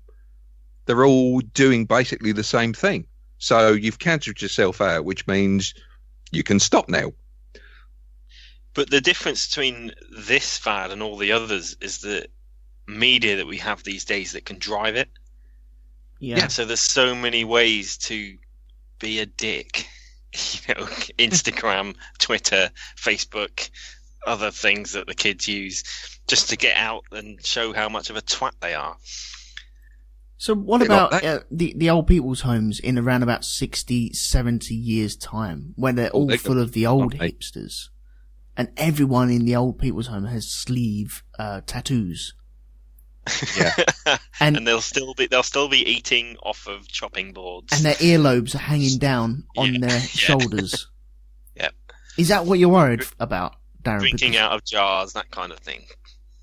They're all doing basically the same thing. So you've cancelled yourself out, which means you can stop now. But the difference between this fad and all the others is the media that we have these days that can drive it. Yeah. So there's so many ways to be a dick. Instagram, Twitter, Facebook, other things that the kids use just to get out and show how much of a twat they are. So what about the old people's homes in around about 60, 70 years' time, where they're all full of the old hipsters? And everyone in the old people's home has sleeve tattoos. Yeah, and they'll still be eating off of chopping boards, and their earlobes are hanging down on their shoulders. Yeah, is that what you're worried about, Darren? Drinking out of jars, that kind of thing.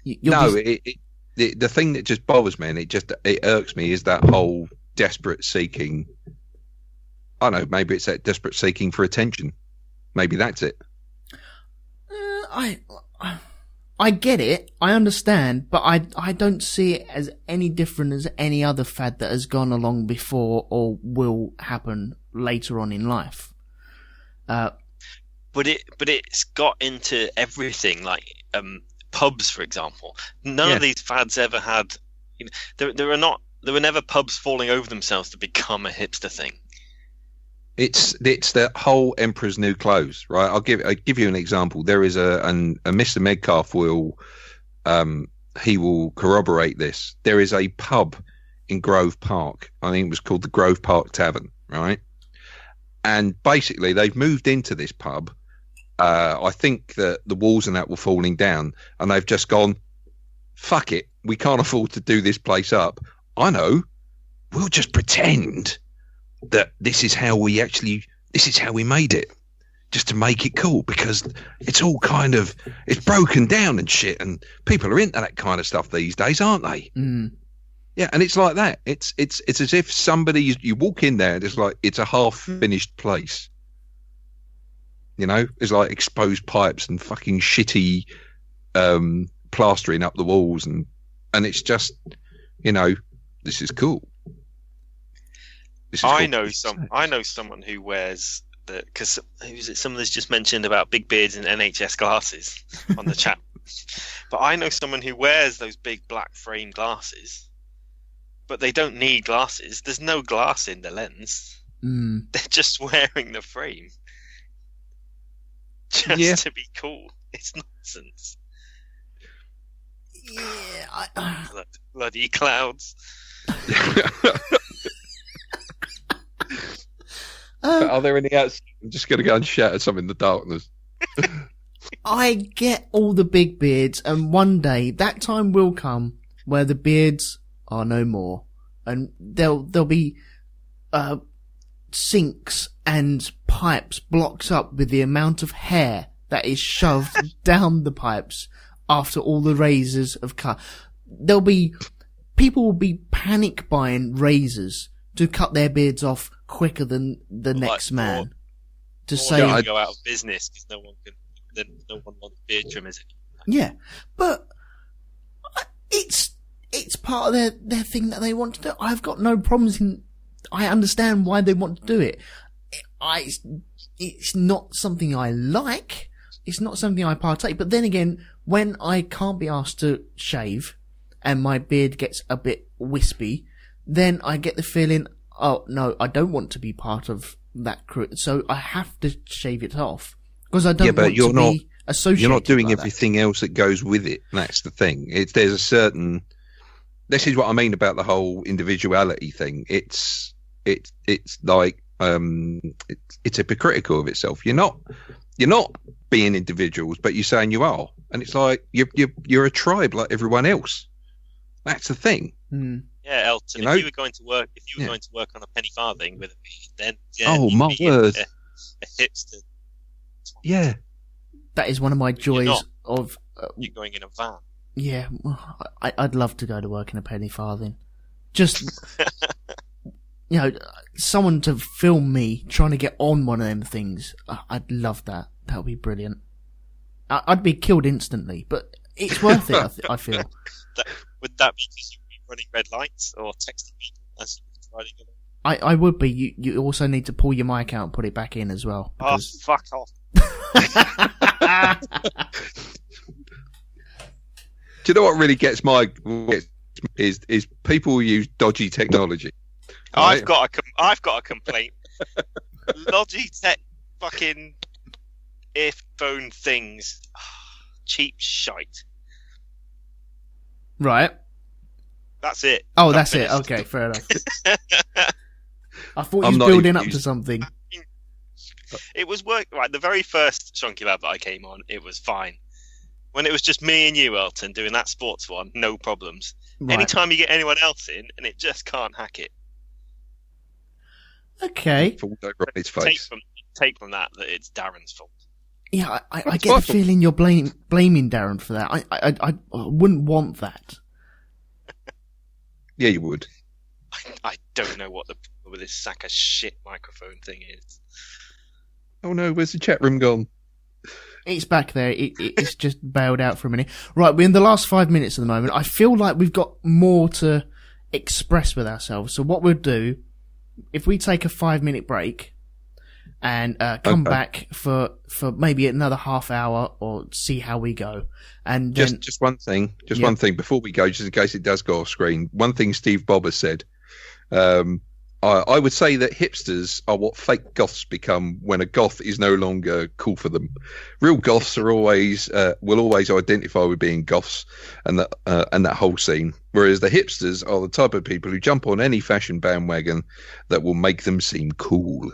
The thing that just bothers me and it irks me is that whole desperate seeking. I don't know, maybe it's that desperate seeking for attention. Maybe that's it. I get it, I understand, but I don't see it as any different as any other fad that has gone along before or will happen later on in life. But it's got into everything, like pubs, for example. None of these fads ever had. There were never pubs falling over themselves to become a hipster thing. It's the whole Emperor's New Clothes, right? I'll give you an example. There is a Mr. Medcalf will he will corroborate this. There is a pub in Grove Park. I think it was called the Grove Park Tavern, right? And basically, they've moved into this pub. I think that the walls and that were falling down, and they've just gone, fuck it, we can't afford to do this place up. I know, we'll just pretend that this is how we made it, just to make it cool, because it's all kind of, it's broken down and shit, and people are into that kind of stuff these days, aren't they? Mm. Yeah, and it's like that. It's as if somebody, you walk in there and it's like, it's a half-finished place. You know, it's like exposed pipes and fucking shitty plastering up the walls, and it's just, you know, this is cool. I know someone who wears the, because who's it? Someone's just mentioned about big beards and NHS glasses on the chat. But I know someone who wears those big black frame glasses, but they don't need glasses. There's no glass in the lens. Mm. They're just wearing the frame. Just to be cool. It's nonsense. Yeah, bloody clouds. Are there any outside? I'm just going to go and shout at some in the darkness. I get all the big beards, and one day that time will come where the beards are no more, and there'll be sinks and pipes blocked up with the amount of hair that is shoved down the pipes after all the razors have cut. People will be panic buying razors to cut their beards off quicker than the next man. To say go out of business because no one wants beard trimmers anymore. Yeah, but it's part of their thing that they want to do. I've got no problems I understand why they want to do it. It's not something I like. It's not something I partake. But then again, when I can't be asked to shave and my beard gets a bit wispy, then I get the feeling, oh no, I don't want to be part of that crew. So I have to shave it off because I don't want to be associated. You're not doing like everything else that goes with it. That's the thing. There's a certain. This is what I mean about the whole individuality thing. It's like it's hypocritical of itself. You're not being individuals, but you're saying you are, and it's like you're a tribe like everyone else. That's the thing. Mm. Yeah, Elton. If you were going to work on a penny farthing with a beard, then my word, a hipster. Yeah, that is one of my joys of. You're going in a van. Yeah, I'd love to go to work in a penny farthing. Just, someone to film me trying to get on one of them things. I'd love that. That would be brilliant. I'd be killed instantly, but it's worth it, I feel. Would that be because you'd be running red lights or texting people as you're riding along? I would be. You also need to pull your mic out and put it back in as well. Because... Oh, fuck off. Do you know what really gets is people who use dodgy technology. Right? I've got a complaint. Logitech fucking earphone things, cheap shite. Right. That's it. Oh, that's it. Okay, fair enough. I thought you were building up to something. It was right. The very first Shonky Lab that I came on, it was fine. When it was just me and you, Elton, doing that sports one, no problems. Right. Anytime you get anyone else in, and it just can't hack it. Okay. Take from that it's Darren's fault. Yeah, I get the feeling you're blaming Darren for that. I wouldn't want that. Yeah, you would. I don't know what the problem with this sack of shit microphone thing is. Oh no, where's the chat room gone? It's back there. It's just bailed out for a minute. Right, we're in the last 5 minutes at the moment. I feel like we've got more to express with ourselves. So what we'll do, if we take a 5-minute break and come back for maybe another half hour or see how we go. And then, just one thing, one thing before we go, just in case it does go off screen. One thing Steve Bob has said, I would say that hipsters are what fake goths become when a goth is no longer cool for them. Real goths are always will always identify with being goths and that whole scene, whereas the hipsters are the type of people who jump on any fashion bandwagon that will make them seem cool.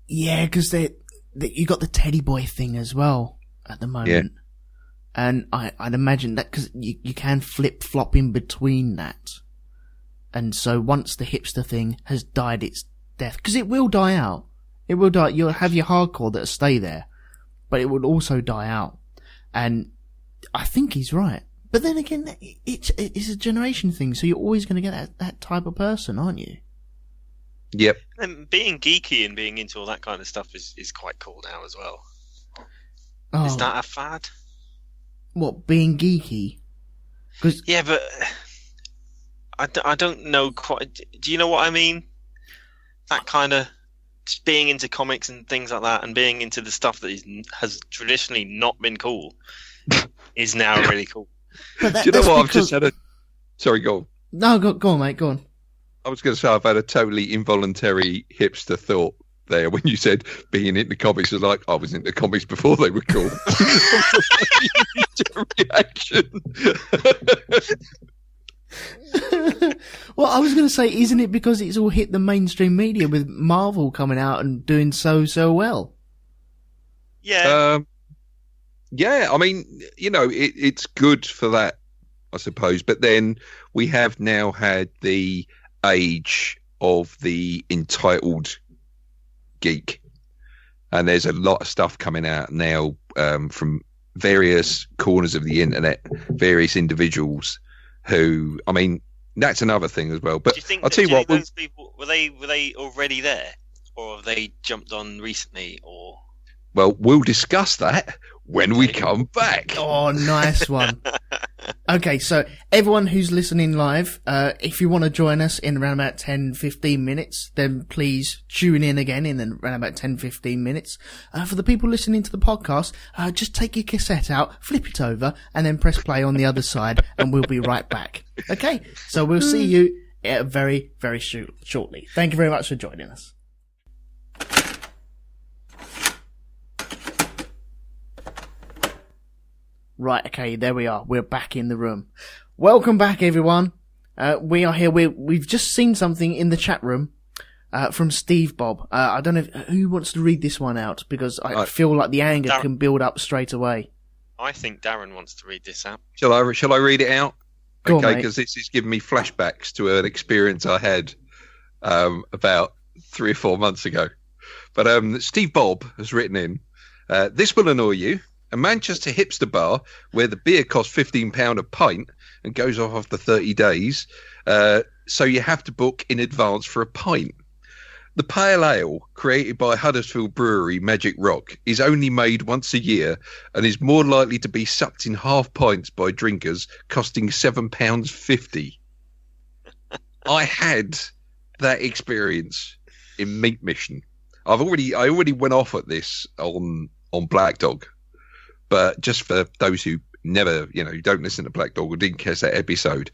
Yeah, because you got the teddy boy thing as well at the moment. Yeah. And I'd imagine that because you can flip-flop in between that. And so once the hipster thing has died its death, because it will die out. It will die. You'll have your hardcore that'll stay there, but it will also die out. And I think he's right. But then again, it's a generation thing, so you're always going to get that type of person, aren't you? Yep. And being geeky and being into all that kind of stuff is quite cool now as well. Oh. Is that a fad? What, being geeky? Yeah, but I don't know quite. Do you know what I mean? That kind of just being into comics and things like that, and being into the stuff that has traditionally not been cool, is now really cool. Do you know what? I've just had a. Sorry, go on. No, go on, mate. Go on. I was going to say I've had a totally involuntary hipster thought there when you said being into comics. I was like, I was into comics before they were cool. Reaction. Well, I was going to say, isn't it because it's all hit the mainstream media with Marvel coming out and doing so well? Yeah. Yeah, I mean, it's good for that, I suppose. But then we have now had the age of the entitled geek, and there's a lot of stuff coming out now from various corners of the internet, various individuals who, I mean, that's another thing as well. But do you think I'll tell you what, those people were they already there, or have they jumped on recently? Or well, we'll discuss that when we come back. Oh, nice one. Okay, so everyone who's listening live, if you want to join us in around about 10-15 minutes, then please tune in again in around about 10-15 minutes. For the people listening to the podcast, just take your cassette out, flip it over, and then press play on the other side, and we'll be right back. Okay, so we'll see you very, very shortly. Thank you very much for joining us. Right, okay, there we are. We're back in the room. Welcome back, everyone. We are here. We've just seen something in the chat room from Steve Bob. I don't know who wants to read this one out, because I feel like the anger can build up straight away. I think Darren wants to read this out. Shall I read it out? Go okay, on, because this is giving me flashbacks to an experience I had about 3 or 4 months ago. But Steve Bob has written in, this will annoy you. A Manchester hipster bar where the beer costs £15 a pint and goes off after 30 days, so you have to book in advance for a pint. The pale ale, created by Huddersfield brewery Magic Rock, is only made once a year and is more likely to be sucked in half pints by drinkers, costing £7.50. I had that experience in Meat Mission. I already went off at this on Black Dog. But just for those who never, don't listen to Black Dog or didn't catch that episode,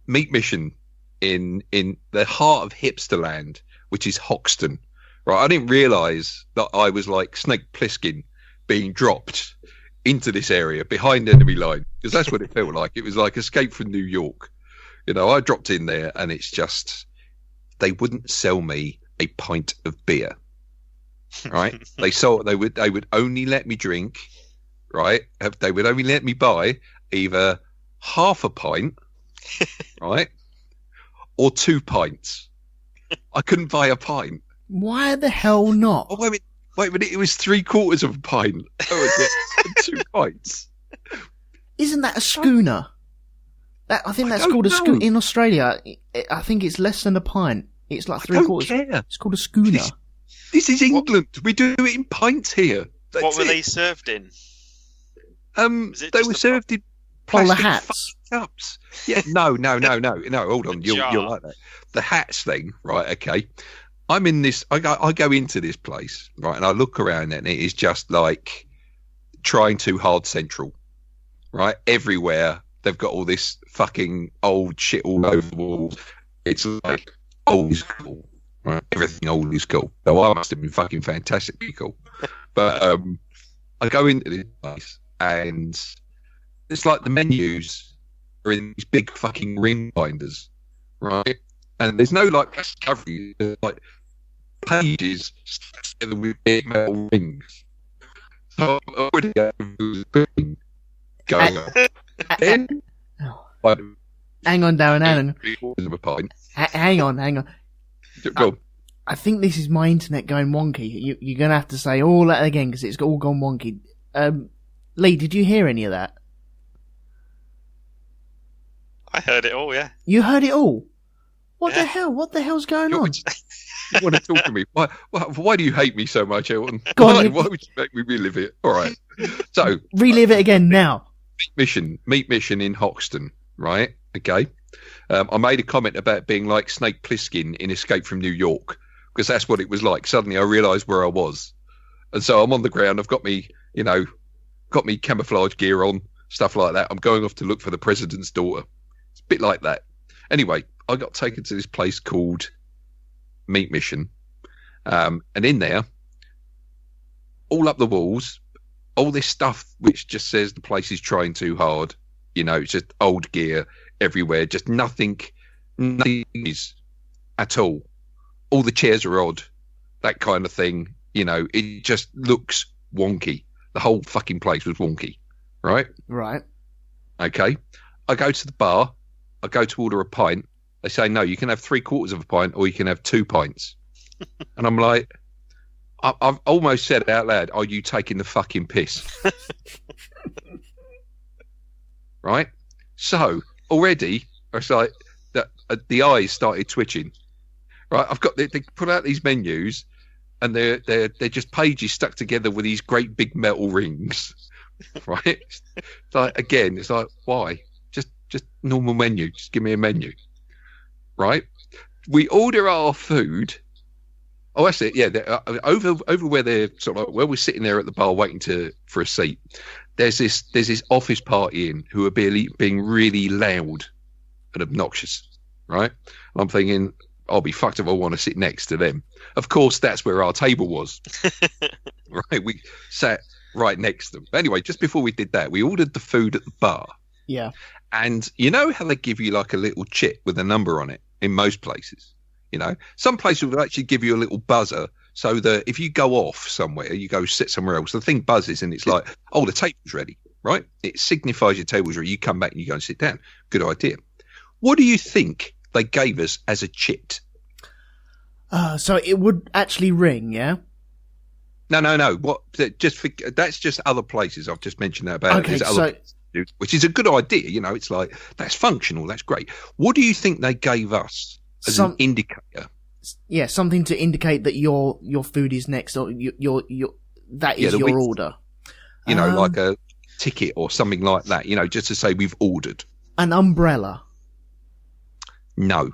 Meat Mission in the heart of hipsterland, which is Hoxton, right? I didn't realise that I was like Snake Plissken being dropped into this area behind enemy line, because that's what it felt like. It was like Escape from New York. I dropped in there, and it's just they wouldn't sell me a pint of beer. Right, they would only let me drink, right? They would only let me buy either half a pint, right, or 2 pints. I couldn't buy a pint. Why the hell not? Oh, wait a minute, it was 3/4 of a pint. Oh, 2 pints. Isn't that a schooner? I think that's called a schooner in Australia. I think it's less than a pint. It's like 3/4. It's called a schooner. This is England. We do it in pints here. What were they served in? They were served in plastic hats. cups. Yeah, no. Hold on, you'll like that. The hats thing, right? Okay, I'm in this. I go into this place, right, and I look around, and it is just like Trying Too Hard Central, right? Everywhere they've got all this fucking old shit all over the walls. It's like old is cool, right? Everything old is cool. So I must have been fucking fantastically cool. But I go into this place and it's like the menus are in these big fucking ring binders, right? And there's no like discovery, there's like pages stuck together with big metal rings. So I'm already going on. Then, hang on, Darren, hang on. Of a pint. Hang on. Go. I think this is my internet going wonky. You're going to have to say all that again because it's all gone wonky. Lee, did you hear any of that? I heard it all, yeah. You heard it all? What the hell? What the hell's going on? You want to talk to me? Why do you hate me so much, Elton? Go on, why would you make me relive it? All right. So relive it again now. Meat mission in Hoxton, right? Okay. I made a comment about being like Snake Plissken in Escape from New York because that's what it was like. Suddenly I realised where I was, and so I'm on the ground. I've got me, camouflage gear on, stuff like that. I'm going off to look for the president's daughter. It's a bit like that. Anyway, I got taken to this place called Meat Mission, and in there, all up the walls, all this stuff which just says the place is trying too hard. It's just old gear everywhere, just nothing is at all. All the chairs are odd, that kind of thing. It just looks wonky. The whole fucking place was wonky, right? Right. Okay. I go to the bar. I go to order a pint. They say, no, you can have 3/4 of a pint or you can have 2 pints. And I'm like, I've almost said out loud, are you taking the fucking piss? Right? So already, it's like the eyes started twitching. Right? They put out these menus and they're just pages stuck together with these great big metal rings. Right? It's like, again, it's like, why? Just normal menu. Just give me a menu. Right? We order our food. Oh, that's it. Yeah, over where they're sort of where we're sitting there at the bar waiting for a seat. There's this office party in who are being really loud and obnoxious. Right? And I'm thinking, I'll be fucked if I want to sit next to them. Of course, that's where our table was. Right? We sat right next to them. Anyway, just before we did that, we ordered the food at the bar. Yeah. And you know how they give you like a little chip with a number on it in most places? Some places will actually give you a little buzzer so that if you go off somewhere, you go sit somewhere else, the thing buzzes and it's like, oh, the table's ready, right? It signifies your table's ready. You come back and you go and sit down. Good idea. What do you think they gave us as a chit? So it would actually ring, yeah? No. What? That's just other places. I've just mentioned that about. Okay, which is a good idea. It's like that's functional. That's great. What do you think they gave us as an indicator? Yeah, something to indicate that your food is next, or your order. Like a ticket or something like that. Just to say we've ordered. An umbrella. No.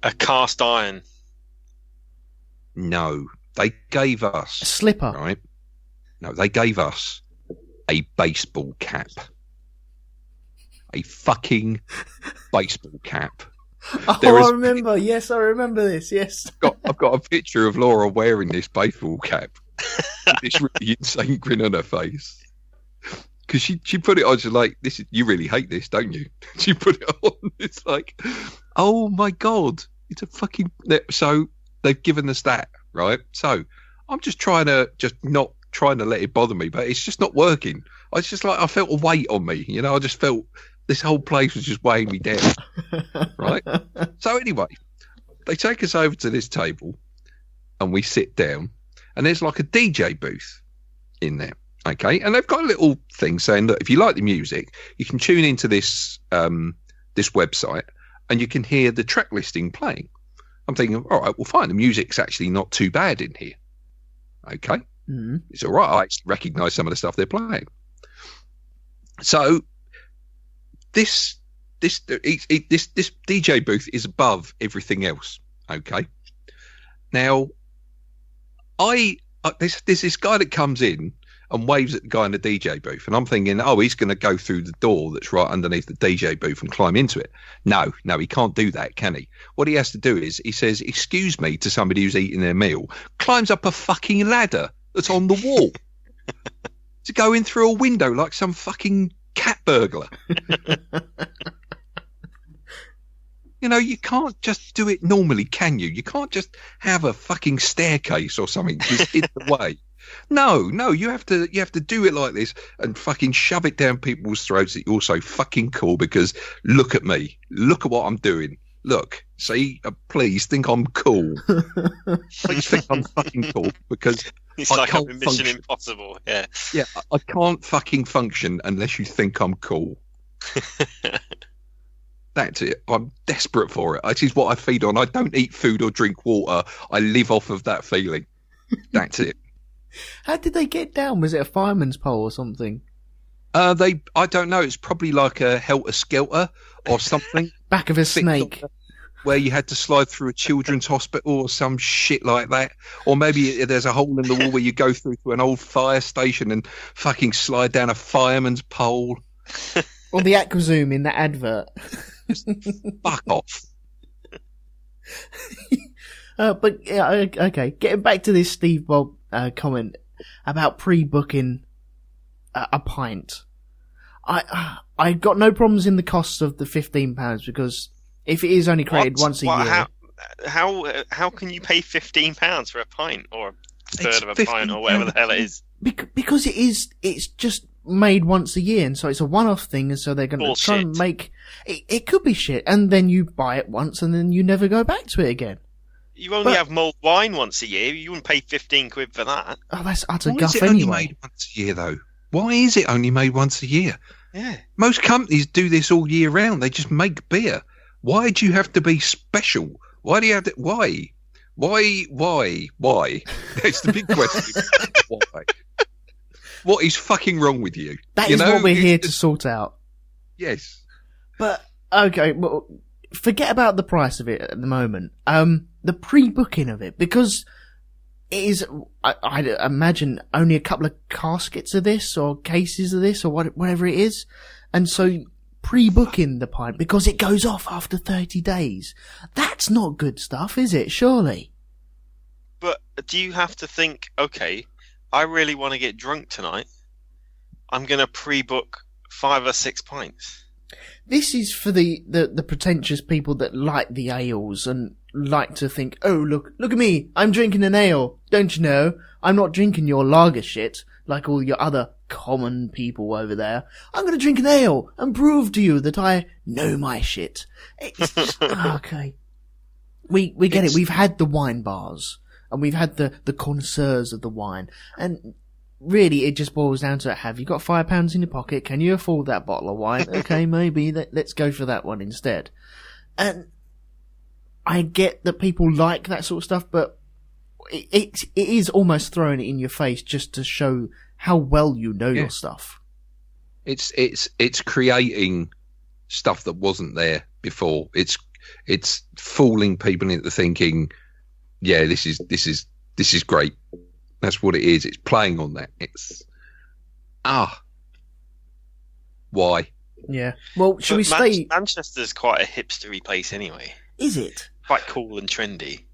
A cast iron. No. They gave us a slipper. Right? No, they gave us a baseball cap. A fucking baseball cap. Oh, I remember. Yes, I remember this. Yes. I've got a picture of Laura wearing this baseball cap with this really insane grin on her face. Because she put it on, she's like, you really hate this, don't you? She put it on. It's like, oh my God. It's a fucking... So they've given us that, right? So I'm just not trying to let it bother me, but it's just not working. I felt a weight on me, I just felt this whole place was just weighing me down, right? So anyway, they take us over to this table and we sit down and there's like a DJ booth in there, okay? And they've got a little thing saying that if you like the music, you can tune into this this website and you can hear the track listing playing. I'm thinking, all right, well, fine, the music's actually not too bad in here, okay? Mm-hmm. It's all right. I actually recognise some of the stuff they're playing. So this DJ booth is above everything else. Okay. Now, there's this guy that comes in and waves at the guy in the DJ booth. And I'm thinking, oh, he's going to go through the door that's right underneath the DJ booth and climb into it. No, he can't do that, can he? What he has to do is he says, excuse me, to somebody who's eating their meal, climbs up a fucking ladder that's on the wall to go in through a window like some fucking cat burglar. You know, you can't just do it normally, can you? You can't just have a fucking staircase or something just in the way. No, you have to do it like this and fucking shove it down people's throats that you're so fucking cool because look at me. Look at what I'm doing. Look, see, please think I'm cool. Please think I'm fucking cool because it's I like can't a Mission function. Impossible. Yeah. Yeah, I can't fucking function unless you think I'm cool. That's it. I'm desperate for it. This is what I feed on. I don't eat food or drink water. I live off of that feeling. That's it. How did they get down? Was it a fireman's pole or something? I don't know. It's probably like a helter-skelter or something. Back of a snake. Where you had to slide through a children's hospital or some shit like that. Or maybe there's a hole in the wall where you go through to an old fire station and fucking slide down a fireman's pole. Or the Aquazoom in that advert. Just fuck off. But yeah, okay. Getting back to this Steve Bob comment about pre-booking a pint. I got no problems in the cost of the £15 because if it is only created once a year, how can you pay £15 for a pint or a third of a pint or whatever the hell it is? Because it's just made once a year, and so it's a one-off thing, and so they're going to try and make it could be shit, and then you buy it once, and then you never go back to it again. You only have mulled wine once a year. You wouldn't pay 15 quid for that. Oh, that's utter Why guff is it only anyway. made once a year, though? Why is it only made once a year? Yeah. Most companies do this all year round. They just make beer. Why do you have to be special? Why do you have to... Why? That's the big question. Why? What is fucking wrong with you? That is what we're here to sort out. Yes. But, okay, well, forget about the price of it at the moment. The pre-booking of it, because it is, I imagine, only a couple of caskets of this, or cases of this, or whatever it is. And so, pre-booking the pint, because it goes off after 30 days. That's not good stuff, is it? Surely. But do you have to think, okay, I really want to get drunk tonight. I'm going to pre-book 5 or 6 pints. This is for the pretentious people that like the ales and like to think, oh, look at me, I'm drinking an ale. Don't you know? I'm not drinking your lager shit like all your other common people over there. I'm going to drink an ale and prove to you that I know my shit. It's just, okay. We get it. We've had the wine bars. And we've had the connoisseurs of the wine. And really, it just boils down to, have you got £5 in your pocket? Can you afford that bottle of wine? Okay, maybe. Let's go for that one instead. And I get that people like that sort of stuff, but it is almost throwing it in your face just to show how well you know your stuff. It's creating stuff that wasn't there before. It's fooling people into thinking, yeah, this is great. That's what it is. It's playing on that. It's why? Yeah. Well, should we stay? Manchester's quite a hipstery place anyway. Is it? Quite cool and trendy.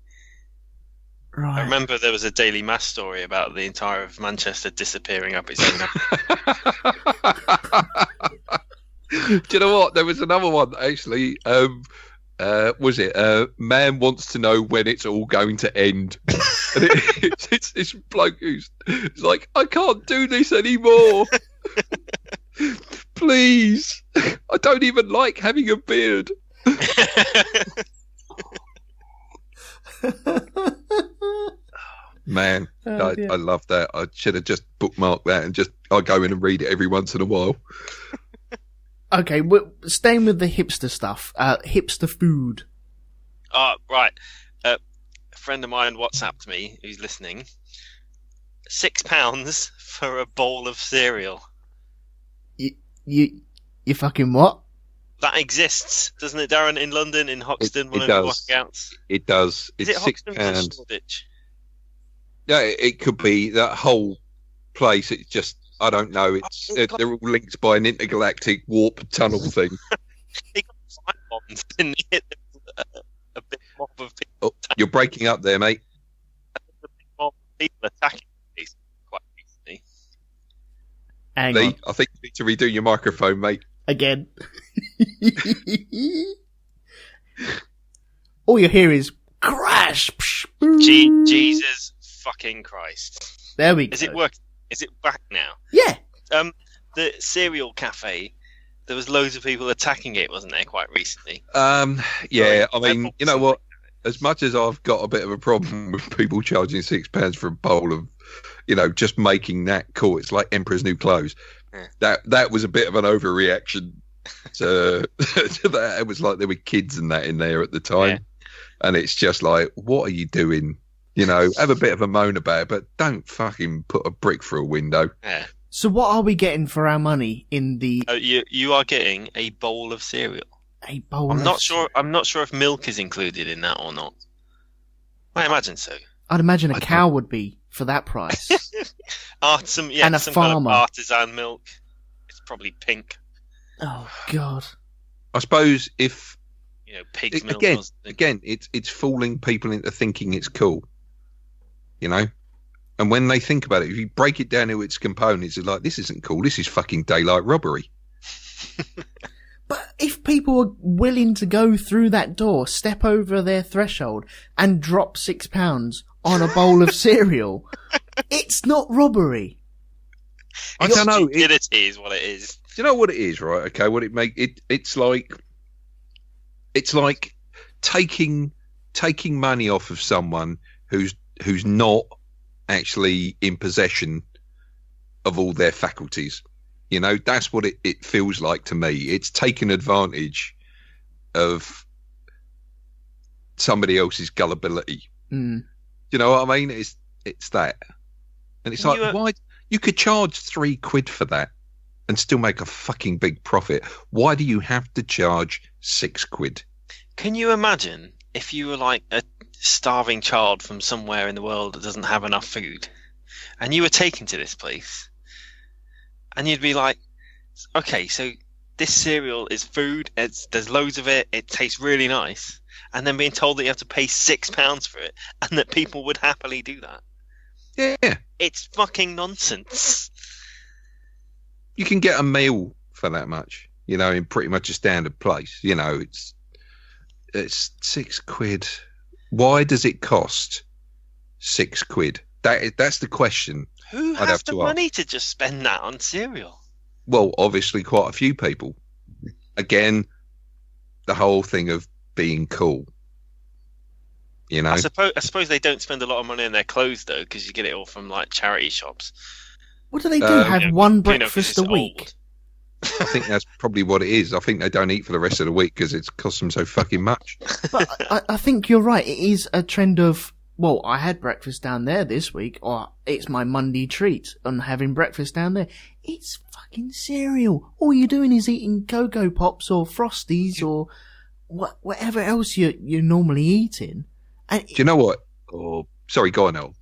Right. I remember there was a Daily Mass story about the entire of Manchester disappearing up its own. Do you know what? There was another one actually. Was it man wants to know when it's all going to end? And it's this bloke who's like, I can't do this anymore. Please, I don't even like having a beard. Man, I love that. I should have just bookmarked that and I'll go in and read it every once in a while. Okay, we're staying with the hipster stuff. Hipster food. Right. A friend of mine WhatsApped me, who's listening. £6 for a bowl of cereal. You fucking what? That exists, doesn't it, Darren? In London, in Hoxton, one of the hangouts. It does. Is it's it Hoxton £6. or Shoreditch? Yeah, it could be that whole place. It's just, I don't know. They're all linked by an intergalactic warp tunnel thing. He got 5 bombs and hit a big mob of people. Oh, you're breaking up there, mate. A big mob of people attacking these quite recently. Hang Lee, on. I think you need to redo your microphone, mate. Again. All you hear is crash. Jesus fucking Christ. There we go. Is it work? Is it back now? Yeah. The cereal cafe, there was loads of people attacking it, wasn't there, quite recently? Yeah, I mean, you know what? As much as I've got a bit of a problem with people charging £6 for a bowl of, just making that cool, it's like Emperor's New Clothes. Yeah. That was a bit of an overreaction to that. It was like there were kids and that in there at the time. Yeah. And it's just like, what are you doing? Have a bit of a moan about it, but don't fucking put a brick through a window. Yeah. So what are we getting for our money in the... You are getting a bowl of cereal. A bowl I'm not sure if milk is included in that or not. I imagine so. I'd imagine a cow would be for that price. Some and a some farmer. Kind of artisan milk. It's probably pink. Oh, God. I suppose if... pig's milk. Again, it's fooling people into thinking it's cool. And when they think about it, if you break it down to its components, it's like, this isn't cool. This is fucking daylight robbery. But if people are willing to go through that door, step over their threshold, and drop £6 on a bowl of cereal, it's not robbery. I don't know. Stupidity is what it is. Do you know what it is, right? Okay, what it make it? It's like taking money off of someone who's not actually in possession of all their faculties. That's what it feels like to me. It's taking advantage of somebody else's gullibility. Mm. You know what I mean? It's that. And it's why you could charge £3 for that and still make a fucking big profit. Why do you have to charge £6? Can you imagine if you were like a starving child from somewhere in the world that doesn't have enough food, and you were taken to this place, and you'd be like, okay, so this cereal is food, there's loads of it, it tastes really nice, and then being told that you have to pay £6 for it, and that people would happily do that. Yeah. It's fucking nonsense. You can get a meal for that much, in pretty much a standard place. It's £6. Why does it cost £6? That's the question. Who has the money to just spend that on cereal? Well, obviously quite a few people. Again, the whole thing of being cool. I suppose they don't spend a lot of money on their clothes though, because you get it all from like charity shops. What do they do? Have one breakfast a week? Old. I think that's probably what it is. I think they don't eat for the rest of the week because it costs them so fucking much. But I think you're right. It is a trend of, well, I had breakfast down there this week, or it's my Monday treat on having breakfast down there. It's fucking cereal. All you're doing is eating Cocoa Pops or Frosties or whatever else you're normally eating. And do you know what? Oh, sorry, go on, El.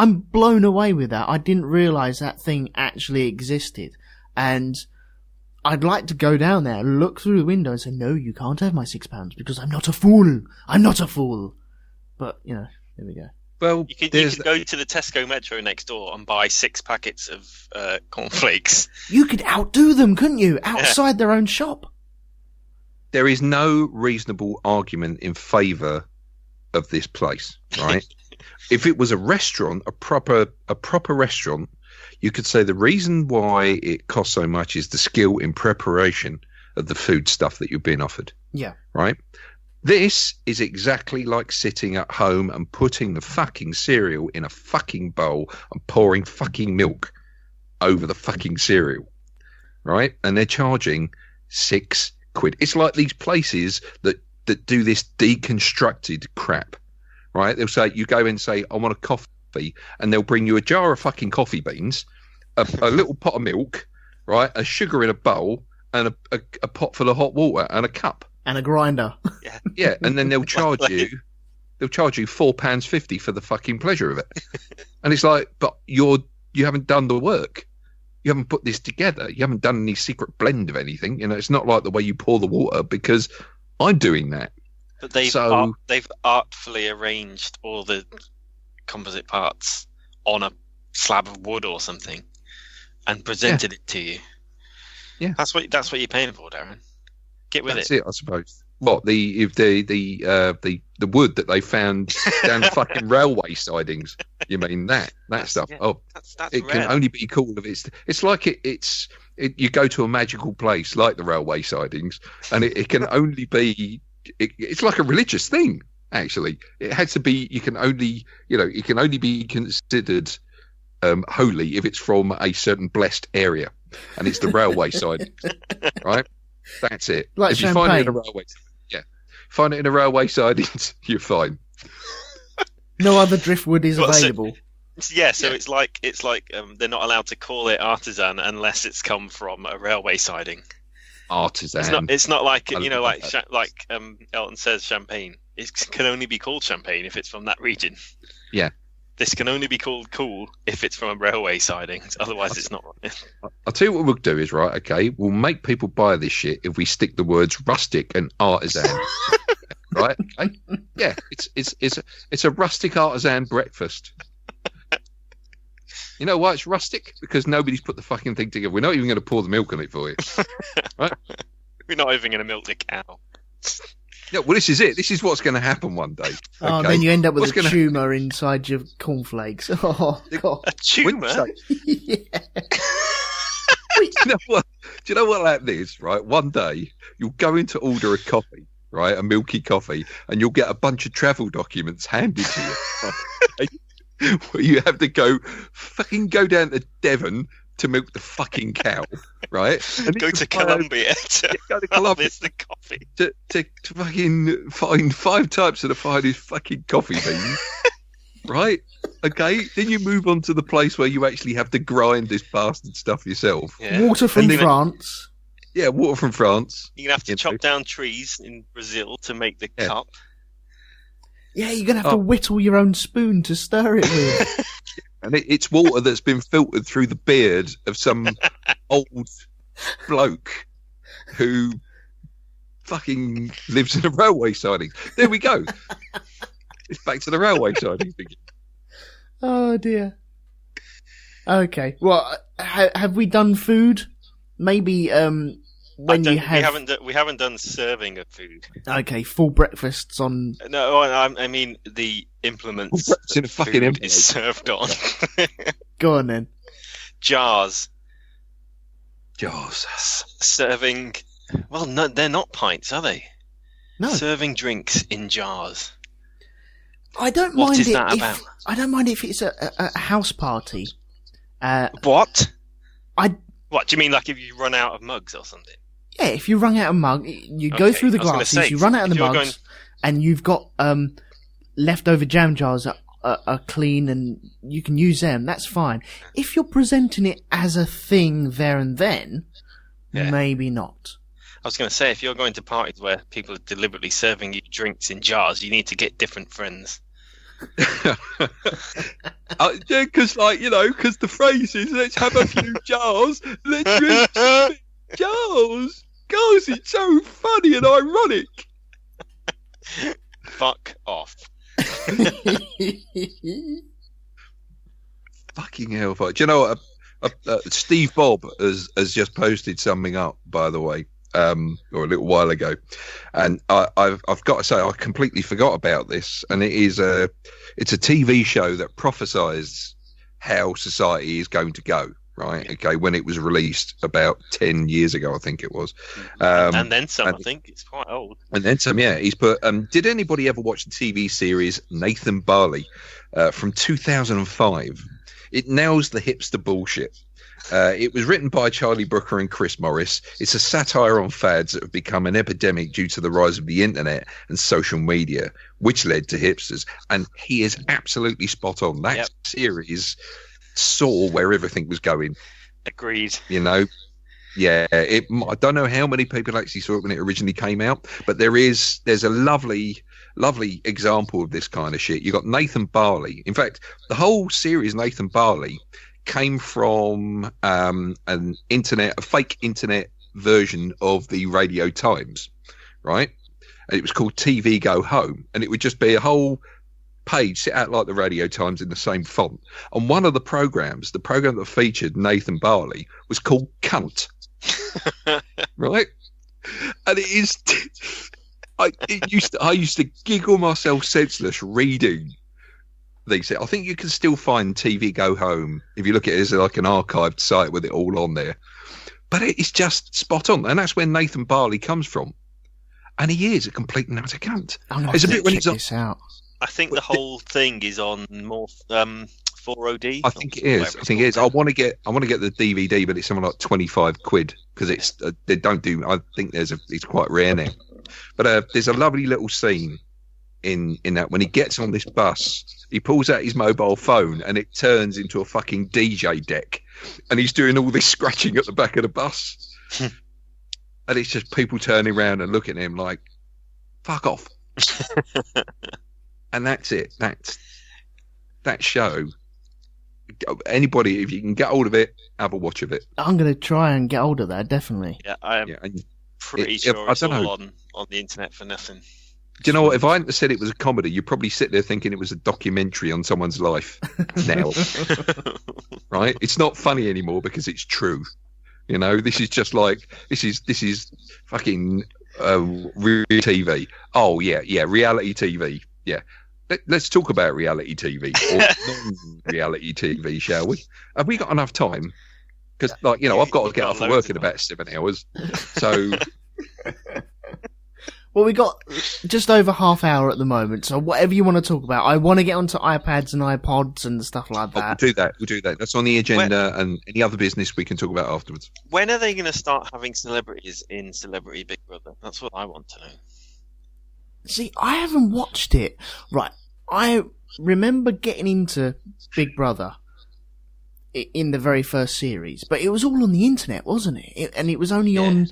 I'm blown away with that. I didn't realise that thing actually existed. And I'd like to go down there, look through the window and say, no, you can't have my £6 because I'm not a fool. I'm not a fool. But, there we go. Well, you could go to the Tesco Metro next door and buy 6 packets of cornflakes. You could outdo them, couldn't you? Outside their own shop. There is no reasonable argument in favour of this place, right? If it was a restaurant, a proper restaurant, you could say the reason why it costs so much is the skill in preparation of the food stuff that you're being offered. Yeah. Right? This is exactly like sitting at home and putting the fucking cereal in a fucking bowl and pouring fucking milk over the fucking cereal. Right? And they're charging £6. It's like these places that do this deconstructed crap. Right? They'll say, you go in and say, I want a coffee, and they'll bring you a jar of fucking coffee beans, a little pot of milk, right? A sugar in a bowl, and a pot full of hot water, and a cup. And a grinder. Yeah, and then they'll charge you they'll charge you £4.50 for the fucking pleasure of it. And it's like, but you haven't done the work. You haven't put this together. You haven't done any secret blend of anything. It's not like the way you pour the water, because I'm doing that. But they've artfully arranged all the composite parts on a slab of wood or something and presented it to you. Yeah, that's what you're paying for, Darren. Get with it, I suppose. What the wood that they found down fucking railway sidings? You mean that stuff? Yeah, that's it rare. Can only be cool if it's like it's you go to a magical place like the railway sidings, and it can only be it's like a religious thing. Actually, it has to be. You can only be considered holy if it's from a certain blessed area, and it's the railway sidings, right? That's it. Like if you find it in a railway, find it in a railway sidings, you're fine. No other driftwood is available. So it's like they're not allowed to call it artisan unless it's come from a railway siding. Artisan. It's not like Elton says, champagne. It can only be called champagne if it's from that region. Yeah. This can only be called cool if it's from a railway siding. Otherwise, it's not. I'll tell you what we'll do is, right, okay, we'll make people buy this shit if we stick the words rustic and artisan. Right? Okay? Yeah, it's a rustic artisan breakfast. You know why it's rustic? Because nobody's put the fucking thing together. We're not even going to pour the milk on it for you. Right? We're not even going to milk the cow. Yeah, well, this is it. This is what's going to happen one day. Oh, then you end up with a tumour inside your cornflakes. Oh, God. A tumour? Yeah. Do you know what that is, right? One day, you'll go in to order a coffee, right? A milky coffee, and you'll get a bunch of travel documents handed to you. Right? Where you have to go down to Devon to milk the fucking cow, right? And go to Colombia to harvest the coffee. To fucking find 5 types of the finest fucking coffee beans, right? Okay, then you move on to the place where you actually have to grind this bastard stuff yourself. Yeah. Water from France. Yeah, water from France. You're going to have to chop down trees in Brazil to make the cup. Yeah, you're going to have to whittle your own spoon to stir it with. And it's water that's been filtered through the beard of some old bloke who fucking lives in a railway siding. There we go. It's back to the railway siding again. Oh, dear. Okay. Well, have we done food? Maybe we haven't done serving of food. Okay, full breakfasts on. No, I mean the implements in a fucking food is served on. Go on then. Jars. Serving. Well, no, they're not pints, are they? No. Serving drinks in jars. I don't mind. What is that about? I don't mind if it's a house party. What? What do you mean? Like if you run out of mugs or something? Yeah, if you run out of mug, you go through the glasses, you run out of the mugs, and you've got leftover jam jars are clean and you can use them. That's fine. If you're presenting it as a thing there and then, maybe not. I was going to say, if you're going to parties where people are deliberately serving you drinks in jars, you need to get different friends. Yeah, because the phrase is, let's have a few jars, let's drink some jars. Guys, it's so funny and ironic. Fuck off. Fucking hell. Do you know what? Steve Bob has just posted something up, by the way, or a little while ago. And I've got to say, I completely forgot about this. And it's a TV show that prophesies how society is going to go. Right. Okay. When it was released about 10 years ago, I think it was. And then some, I think. It's quite old. And then some, yeah. He's put, did anybody ever watch the TV series Nathan Barley from 2005? It nails the hipster bullshit. It was written by Charlie Brooker and Chris Morris. It's a satire on fads that have become an epidemic due to the rise of the internet and social media, which led to hipsters. And he is absolutely spot on. That series saw where everything was going. Agreed. Yeah. I don't know how many people actually saw it when it originally came out, but there's a lovely lovely example of this kind of shit. You got Nathan Barley. In fact, the whole series Nathan Barley came from a fake internet version of the Radio Times, right? And it was called TV Go Home, and it would just be a whole page set out like the Radio Times in the same font. And one of the program that featured Nathan Barley was called Cunt. Right? And it is I used to giggle myself senseless reading these. I think you can still find TV Go Home if you look at it as like an archived site with it all on there. But it's just spot on, and that's where Nathan Barley comes from. And he is a complete and utter cunt. It's a bit when he's this out. I think the whole thing is on more 4OD. I think it is. I want to get the DVD, but it's something like 25 quid because it's they don't do. I think it's quite rare now. But there's a lovely little scene in that when he gets on this bus, he pulls out his mobile phone and it turns into a fucking DJ deck, and he's doing all this scratching at the back of the bus, and it's just people turning around and looking at him like, "Fuck off." And that's it. That's that show. Anybody, if you can get hold of it, have a watch of it. I'm going to try and get hold of that, definitely. Yeah, I am pretty sure it's all on the internet for nothing. Do you know what? If I hadn't said it was a comedy, you'd probably sit there thinking it was a documentary on someone's life now. Right? It's not funny anymore because it's true. You know, this is just like, this is fucking real TV. Oh, yeah, reality TV. Yeah. Let's talk about reality TV or non-reality TV, shall we? Have we got enough time? Because, I've got to get off of work in about 7 hours. So... Well, we got just over half hour at the moment, so whatever you want to talk about. I want to get onto iPads and iPods and stuff like that. We'll do that. That's on the agenda, and any other business we can talk about afterwards. When are they going to start having celebrities in Celebrity Big Brother? That's what I want to know. See, I haven't watched it. Right, I remember getting into Big Brother in the very first series, but it was all on the internet, wasn't it? And it was only on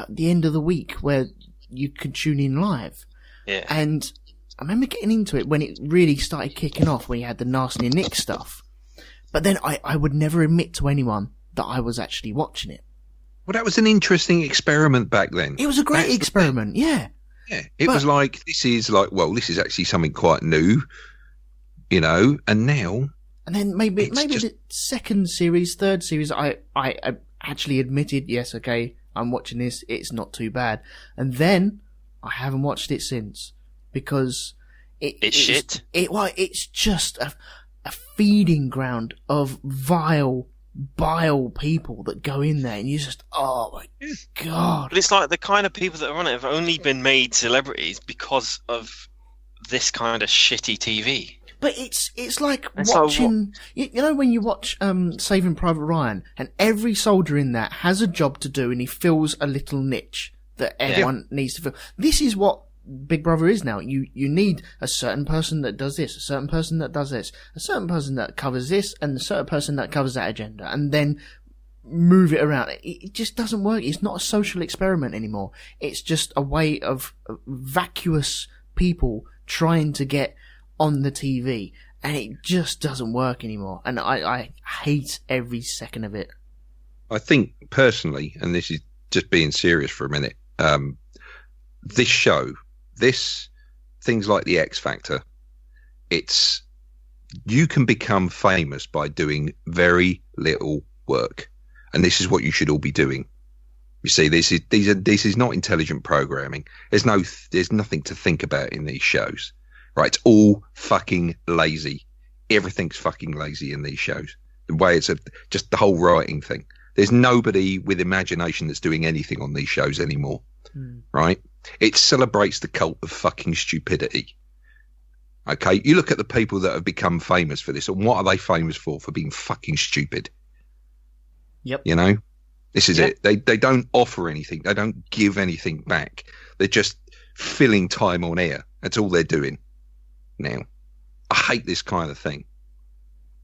the end of the week where you could tune in live. Yeah. And I remember getting into it when it really started kicking off, when you had the Nasty Nick stuff. But then I would never admit to anyone that I was actually watching it. Well, that was an interesting experiment back then. It was a great experiment, yeah. Yeah, it was like, this is actually something quite new, and now... And then maybe the second series, third series, I actually admitted, yes, okay, I'm watching this, it's not too bad. And then I haven't watched it since because it's shit. It's just a feeding ground of vile people that go in there, and you just, oh my god. But it's like the kind of people that are on it have only been made celebrities because of this kind of shitty TV. But it's like watching, you know, when you watch Saving Private Ryan, and every soldier in that has a job to do, and he fills a little niche that everyone needs to fill. This is what Big Brother is now. You need a certain person that does this, a certain person that does this, a certain person that covers this, and a certain person that covers that agenda, and then move it around. It just doesn't work. It's not a social experiment anymore. It's just a way of vacuous people trying to get on the TV, and it just doesn't work anymore. And I hate every second of it. I think personally, and this is just being serious for a minute, this show, things like the X Factor, you can become famous by doing very little work, and this is what you should all be doing. You see, this is not intelligent programming. There's nothing to think about in these shows, right? It's all fucking lazy. Everything's fucking lazy in these shows. The way it's just the whole writing thing. There's nobody with imagination that's doing anything on these shows anymore, right? It celebrates the cult of fucking stupidity. Okay, you look at the people that have become famous for this, and what are they famous for? For being fucking stupid. Yep. You know, this is it. They don't offer anything. They don't give anything back. They're just filling time on air. That's all they're doing now. I hate this kind of thing.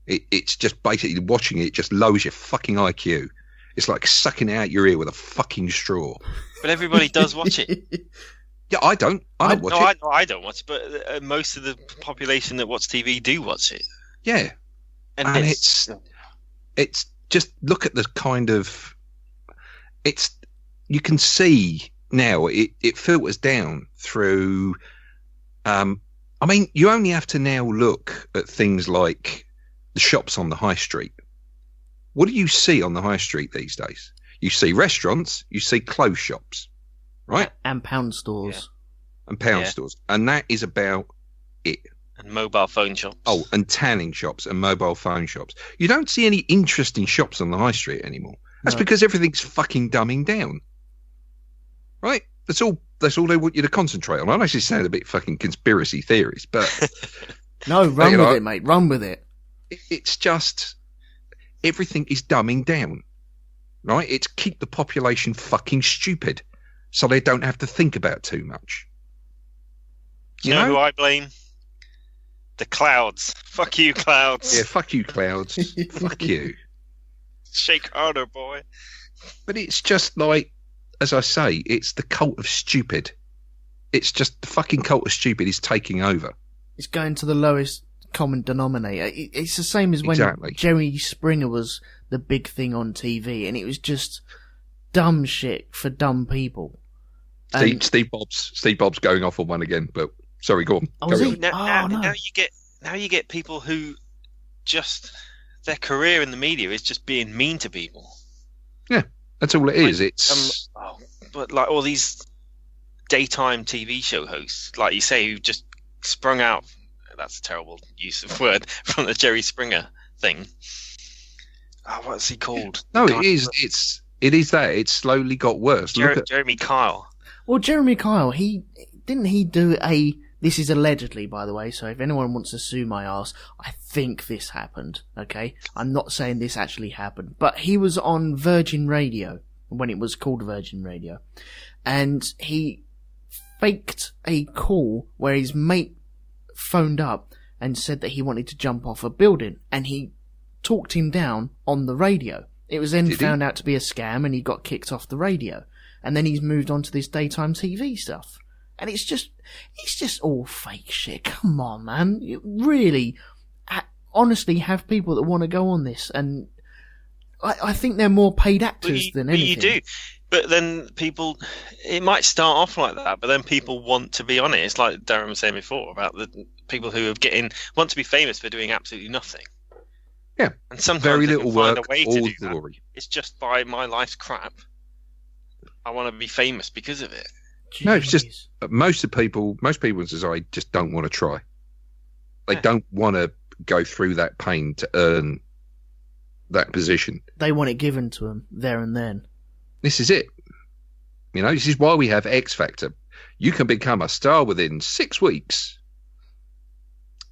It's just basically watching it just lowers your fucking IQ. It's like sucking it out your ear with a fucking straw. But everybody does watch it. Yeah, I don't watch it. I don't watch it, but most of the population that watch TV do watch it. Yeah, and it's just look at the kind of you can see now it filters down through. I mean, you only have to now look at things like the shops on the high street. What do you see on the high street these days? You see restaurants, you see clothes shops, right? And pound stores. Yeah. And pound stores. And that is about it. And mobile phone shops. Oh, and tanning shops and mobile phone shops. You don't see any interesting shops on the high street anymore. That's because everything's fucking dumbing down. Right? That's all they want you to concentrate on. I know this sound a bit fucking conspiracy theories, but... No, run with it, mate. Run with it. It's just... Everything is dumbing down. Right? It's keep the population fucking stupid so they don't have to think about too much. You know who I blame? The clouds. Fuck you, clouds. Yeah, fuck you, clouds. Fuck you. Shake harder, boy. But it's just like, as I say, it's the cult of stupid. It's just the fucking cult of stupid is taking over. It's going to the lowest common denominator. It's the same as when Jerry Springer was the big thing on TV, and it was just dumb shit for dumb people. Steve Bob's going off on one again, but sorry, go on. Now you get people who just their career in the media is just being mean to people. Yeah, that's all it is. It's but like all these daytime TV show hosts, like you say, who just sprung out. That's a terrible use of word from the Jerry Springer thing. Oh, what's he called? No, it is. It is that. It's slowly got worse. Jeremy Kyle. Well, Jeremy Kyle, he do a... This is allegedly, by the way, so if anyone wants to sue my ass, I think this happened, okay? I'm not saying this actually happened, but he was on Virgin Radio, when it was called Virgin Radio, and he faked a call where his mate phoned up and said that he wanted to jump off a building, and he talked him down on the radio. It was then found out to be a scam, and he got kicked off the radio. And then he's moved on to this daytime TV stuff. And it's just all fake shit. Come on, man. You really, honestly have people that want to go on this. And I think they're more paid actors than anything. You do. But then people, it might start off like that, but then people want to be on it. It's like Darren was saying before about the people who want to be famous for doing absolutely nothing. Yeah. And sometimes very little work, find a way all to do glory. That. It's just by my life's crap. I want to be famous because of it. Jeez. No, it's just most people in society just don't want to try. They don't want to go through that pain to earn that position. They want it given to them there and then. This is it. You know, this is why we have X Factor. You can become a star within 6 weeks.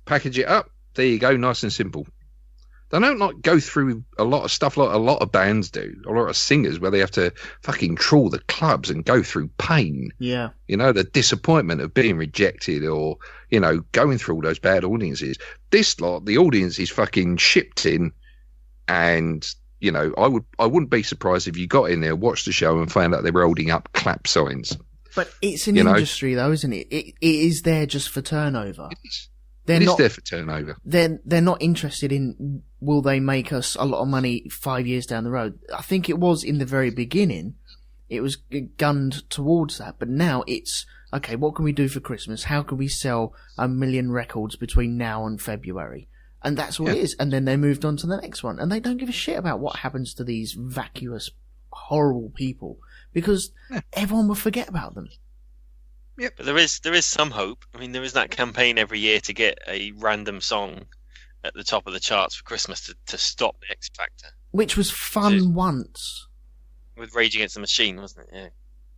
Package it up. There you go. Nice and simple. They don't go through a lot of stuff like a lot of bands do, a lot of singers, where they have to fucking trawl the clubs and go through pain. Yeah. You know, the disappointment of being rejected or, you know, going through all those bad audiences. This lot, the audience is fucking shipped in, and, you know, I wouldn't be surprised if you got in there, watched the show and found out they were holding up clap signs. But it's an industry though, isn't it? It is there just for turnover. It is. It is there for turnover. They're not interested in will they make us a lot of money 5 years down the road. I think it was in the very beginning. It was gunned towards that. But now it's, okay, what can we do for Christmas? How can we sell 1 million records between now and February? And that's what it is. And then they moved on to the next one. And they don't give a shit about what happens to these vacuous, horrible people. Because everyone will forget about them. Yep. But there is some hope. I mean, there is that campaign every year to get a random song at the top of the charts for Christmas to stop the X Factor. Which was fun once. With Rage Against the Machine, wasn't it? Yeah.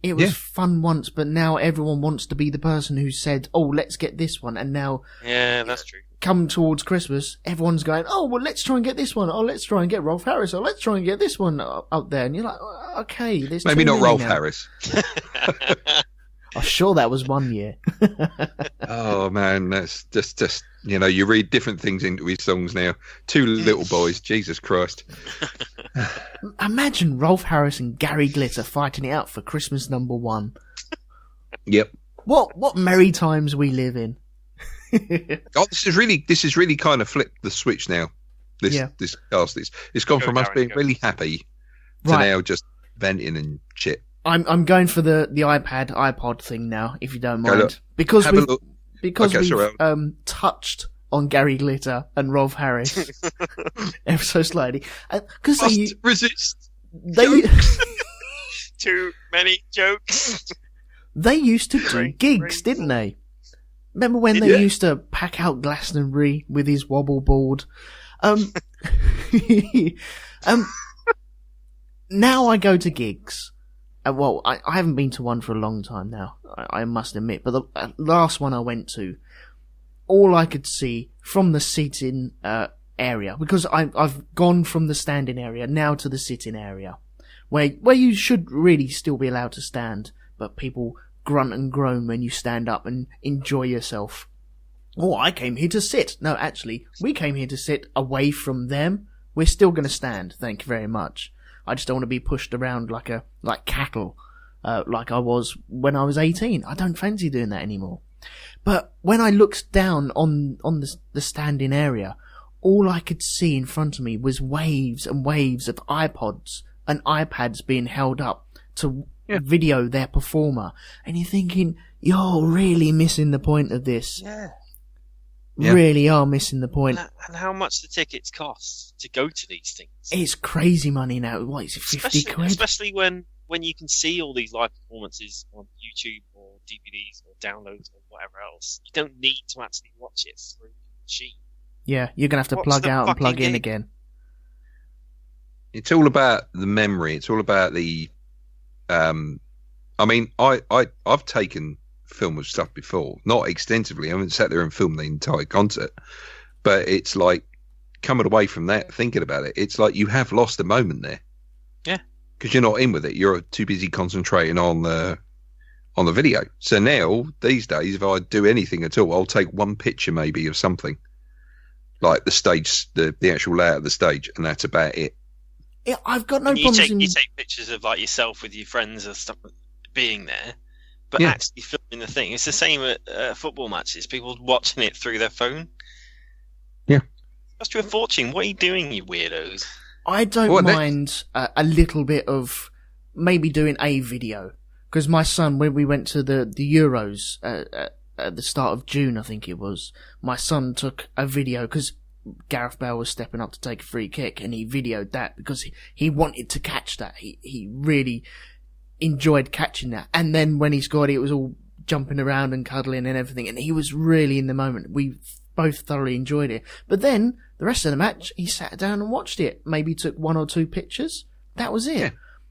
It was fun once, but now everyone wants to be the person who said, oh, let's get this one. And now... Yeah, that's true. Come towards Christmas, everyone's going, oh, well, let's try and get this one. Oh, let's try and get Rolf Harris. Oh, let's try and get this one up there. And you're like, okay, there's maybe not Rolf Harris. I'm sure that was 1 year. Oh man, that's just you know, you read different things into his songs now. 2 little boys, Jesus Christ. Imagine Rolf Harris and Gary Glitter fighting it out for Christmas #1. Yep. What merry times we live in. Oh, this is really kind of flipped the switch now. This cast it's gone from us being really happy to now just venting and shit. I'm going for the iPod thing now, if you don't mind, because we've touched on Gary Glitter and Rolf Harris ever so slightly, because they resist. Too many jokes. They used to do gigs, didn't they? Remember when they used to pack out Glastonbury with his wobble board? Now I go to gigs. Well, I haven't been to one for a long time now, I must admit. But the last one I went to, all I could see from the seating area, because I've gone from the standing area now to the sitting area, where you should really still be allowed to stand, but people grunt and groan when you stand up and enjoy yourself. Oh, I came here to sit. No, actually, we came here to sit away from them. We're still going to stand, thank you very much. I just don't want to be pushed around like cattle, like I was when I was 18. I don't fancy doing that anymore. But when I looked down on the standing area, all I could see in front of me was waves and waves of iPods and iPads being held up to video their performer. And you're thinking, you're really missing the point of this. Yeah. Really are missing the point. And how much the tickets cost to go to these things? It's crazy money now. What is it, 50 quid? Especially when you can see all these live performances on YouTube or DVDs or downloads or whatever else. You don't need to actually watch it through the machine. Yeah, you're going to have to plug out and plug in again. It's all about the memory. It's all about the... I mean, I've taken film of stuff before, not extensively. I haven't sat there and filmed the entire concert, but it's like coming away from that, thinking about it, it's like you have lost a moment there. Yeah, because you're not in with it. You're too busy concentrating on the video. So now these days, if I do anything at all, I'll take one picture maybe of something, like the stage, the actual layout of the stage, and that's about it. Yeah, I've got no problems. You take pictures of like yourself with your friends and stuff being there. But actually filming the thing, it's the same at football matches. People watching it through their phone. Yeah. Cost you a fortune. What are you doing, you weirdos? I don't mind a little bit of maybe doing a video. Because my son, when we went to the Euros at the start of June, I think it was, my son took a video because Gareth Bale was stepping up to take a free kick, and he videoed that because he wanted to catch that. He really enjoyed catching that, and then when he scored, it was all jumping around and cuddling and everything, and he was really in the moment. We both thoroughly enjoyed it. But then the rest of the match, he sat down and watched it, maybe took one or two pictures. That was it. Yeah.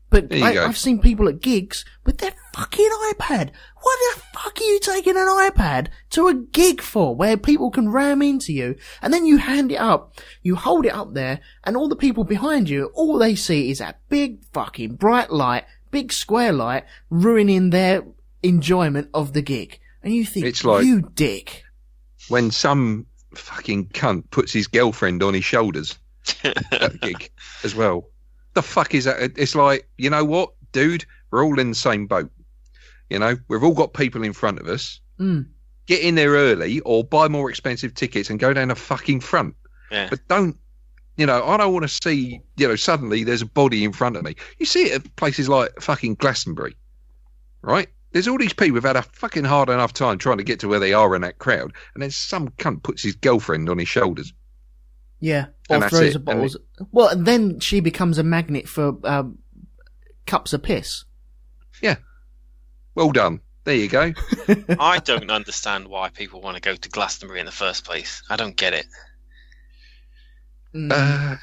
But I've seen people at gigs with their fucking iPad. What the fuck are you taking an iPad to a gig for, where people can ram into you, and then you hand it up, you hold it up there, and all the people behind you, all they see is that big fucking bright light, big square light, ruining their enjoyment of the gig. And you think, it's like, you dick. When some fucking cunt puts his girlfriend on his shoulders at the gig as well. The fuck is that? It's like, you know what, dude? We're all in the same boat. You know, we've all got people in front of us. Get in there early or buy more expensive tickets and go down the fucking front. Yeah. But don't, you know, I don't want to see, you know, suddenly there's a body in front of me. You see it at places like fucking Glastonbury, right? There's all these people who've had a fucking hard enough time trying to get to where they are in that crowd, and then some cunt puts his girlfriend on his shoulders. Yeah, or throws a bottle. Well, and then she becomes a magnet for cups of piss. Yeah. Well done. There you go. I don't understand why people want to go to Glastonbury in the first place. I don't get it. I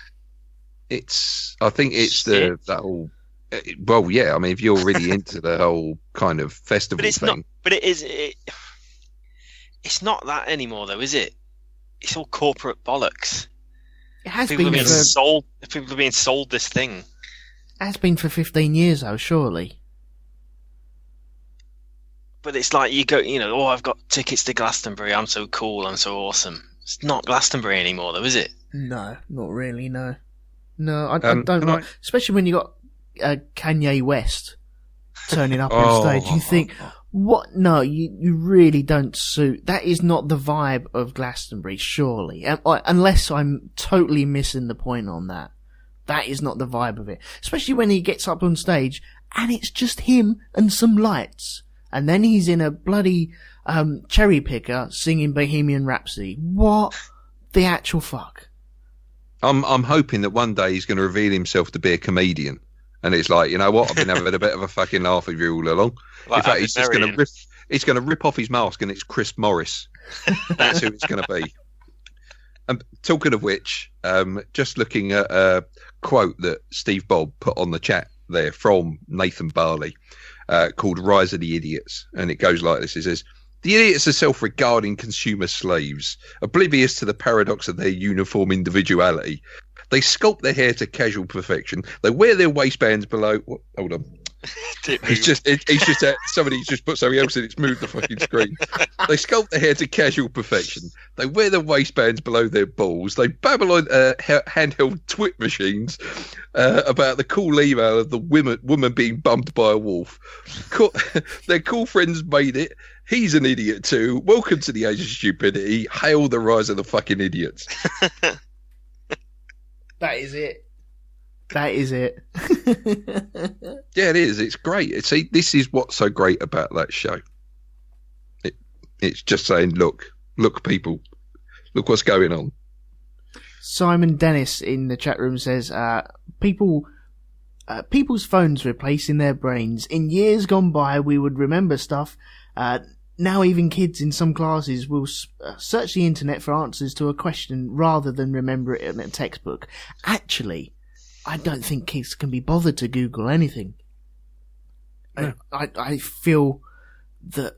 think it's that whole. Well, yeah. I mean, if you're really into the whole kind of festival thing, it's not that anymore, though, is it? It's all corporate bollocks. It has people been sold. People are being sold this thing. It has been for 15 years, though, surely. But it's like you go, you know, I've got tickets to Glastonbury. I'm so cool. I'm so awesome. It's not Glastonbury anymore, though, is it? No, not really. No, I don't like, especially when you got Kanye West turning up on stage. You think, What? No, you really don't suit. That is not the vibe of Glastonbury, surely. Unless I'm totally missing the point on that. That is not the vibe of it. Especially when he gets up on stage and it's just him and some lights. And then he's in a bloody cherry picker singing Bohemian Rhapsody. What the actual fuck? I'm hoping that one day he's going to reveal himself to be a comedian. And it's like, you know what? I've been having a bit of a fucking laugh with you all along. Like, in fact, he's just going to rip off his mask and it's Chris Morris. That's who it's going to be. And talking of which, just looking at a quote that Steve Bob put on the chat there from Nathan Barley, called Rise of the Idiots. And it goes like this. It says, "The idiots are self-regarding consumer slaves, oblivious to the paradox of their uniform individuality. They sculpt their hair to casual perfection. They wear their waistbands below..." Hold on. It's just somebody's just put something else in. It's moved the fucking screen. They sculpt their hair to casual perfection. They wear their waistbands below their balls. They babble on handheld twit machines about the cool email of the woman being bumped by a wolf. Their cool friends made it. He's an idiot too. Welcome to the age of stupidity. Hail the rise of the fucking idiots. That is it. That is it. Yeah, it is. It's great. See, this is what's so great about that show. It's just saying, look, people, look what's going on. Simon Dennis in the chat room says, people's phones replacing their brains. In years gone by, we would remember stuff. Now even kids in some classes will search the internet for answers to a question rather than remember it in a textbook. Actually, I don't think kids can be bothered to Google anything. No. I feel that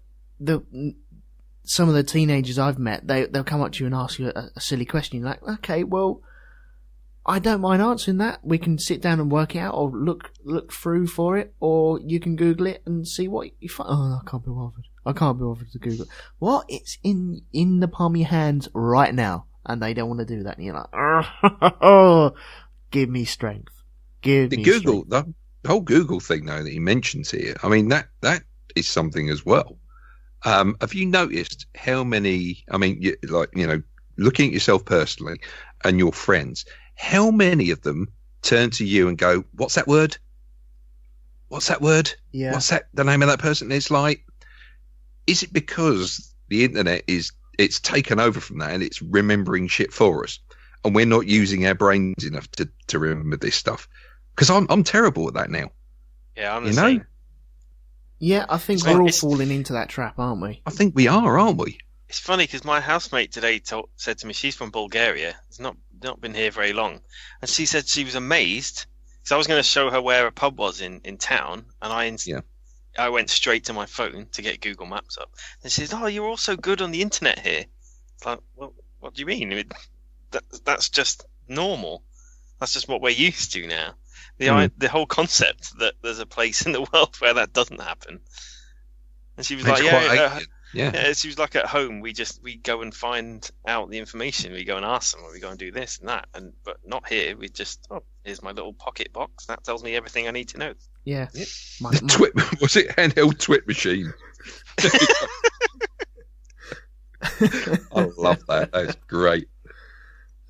some of the teenagers I've met, they'll come up to you and ask you a silly question. You're like, okay, well, I don't mind answering that. We can sit down and work it out, or look through for it, or you can Google it and see what you find. Oh, I can't be bothered. I can't be bothered to Google it. What? It's in the palm of your hands right now, and they don't want to do that. And you're like, oh, give me strength. Give me Google, strength. The whole Google thing, though, that he mentions here, I mean, that is something as well. Have you noticed how many, I mean, looking at yourself personally and your friends, how many of them turn to you and go, what's that word? What's that word? Yeah. What's that, the name of that person? It's like, is it because the internet it's taken over from that and it's remembering shit for us, and we're not using our brains enough to remember this stuff? Because I'm terrible at that now. Yeah, I'm the same. Yeah, I think we're all falling into that trap, aren't we? I think we are, aren't we? It's funny because my housemate today said to me, she's from Bulgaria. It's not been here very long. And she said she was amazed because I was going to show her where a pub was in town. And I went straight to my phone to get Google Maps up. And she said, oh, you're all so good on the internet here. It's like, well, what do you mean? I mean that's just normal. That's just what we're used to now. The whole concept that there's a place in the world where that doesn't happen. And she was like, yeah. She was like, at home we go and find out the information. We go and ask them, or we go and do this and that. But not here. We just, here's my little pocket box that tells me everything I need to know. Yeah. Was it handheld twit machine? I love that. That's great.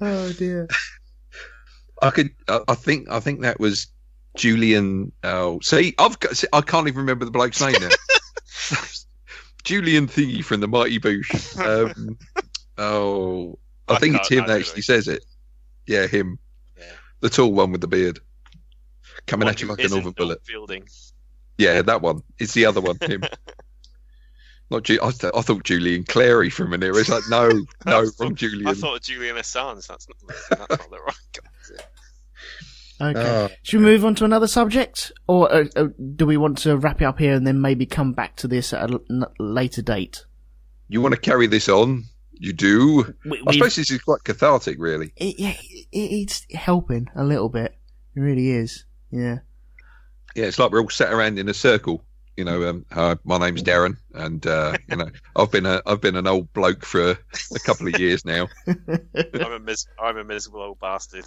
Oh dear. I think that was Julian. Oh, see, I can't even remember the bloke's name now. Julian Thingy from the Mighty Boosh. I think it's him that actually says it. Yeah, him. Yeah. The tall one with the beard. Coming at you like a northern bullet. Fielding. Yeah, that one. It's the other one, him. Not I thought Julian Clary for a minute. It's like, no, wrong Julian. I thought Julian Assange. That's not the right guy. Okay. Should we move on to another subject? Or do we want to wrap it up here and then maybe come back to this at a later date? You want to carry this on? You do? I suppose this is quite cathartic, really. It's helping a little bit. It really is. Yeah. Yeah, it's like we're all sat around in a circle. You know, hi, my name's Darren, and I've been an old bloke for a couple of years now. I'm a miserable old bastard.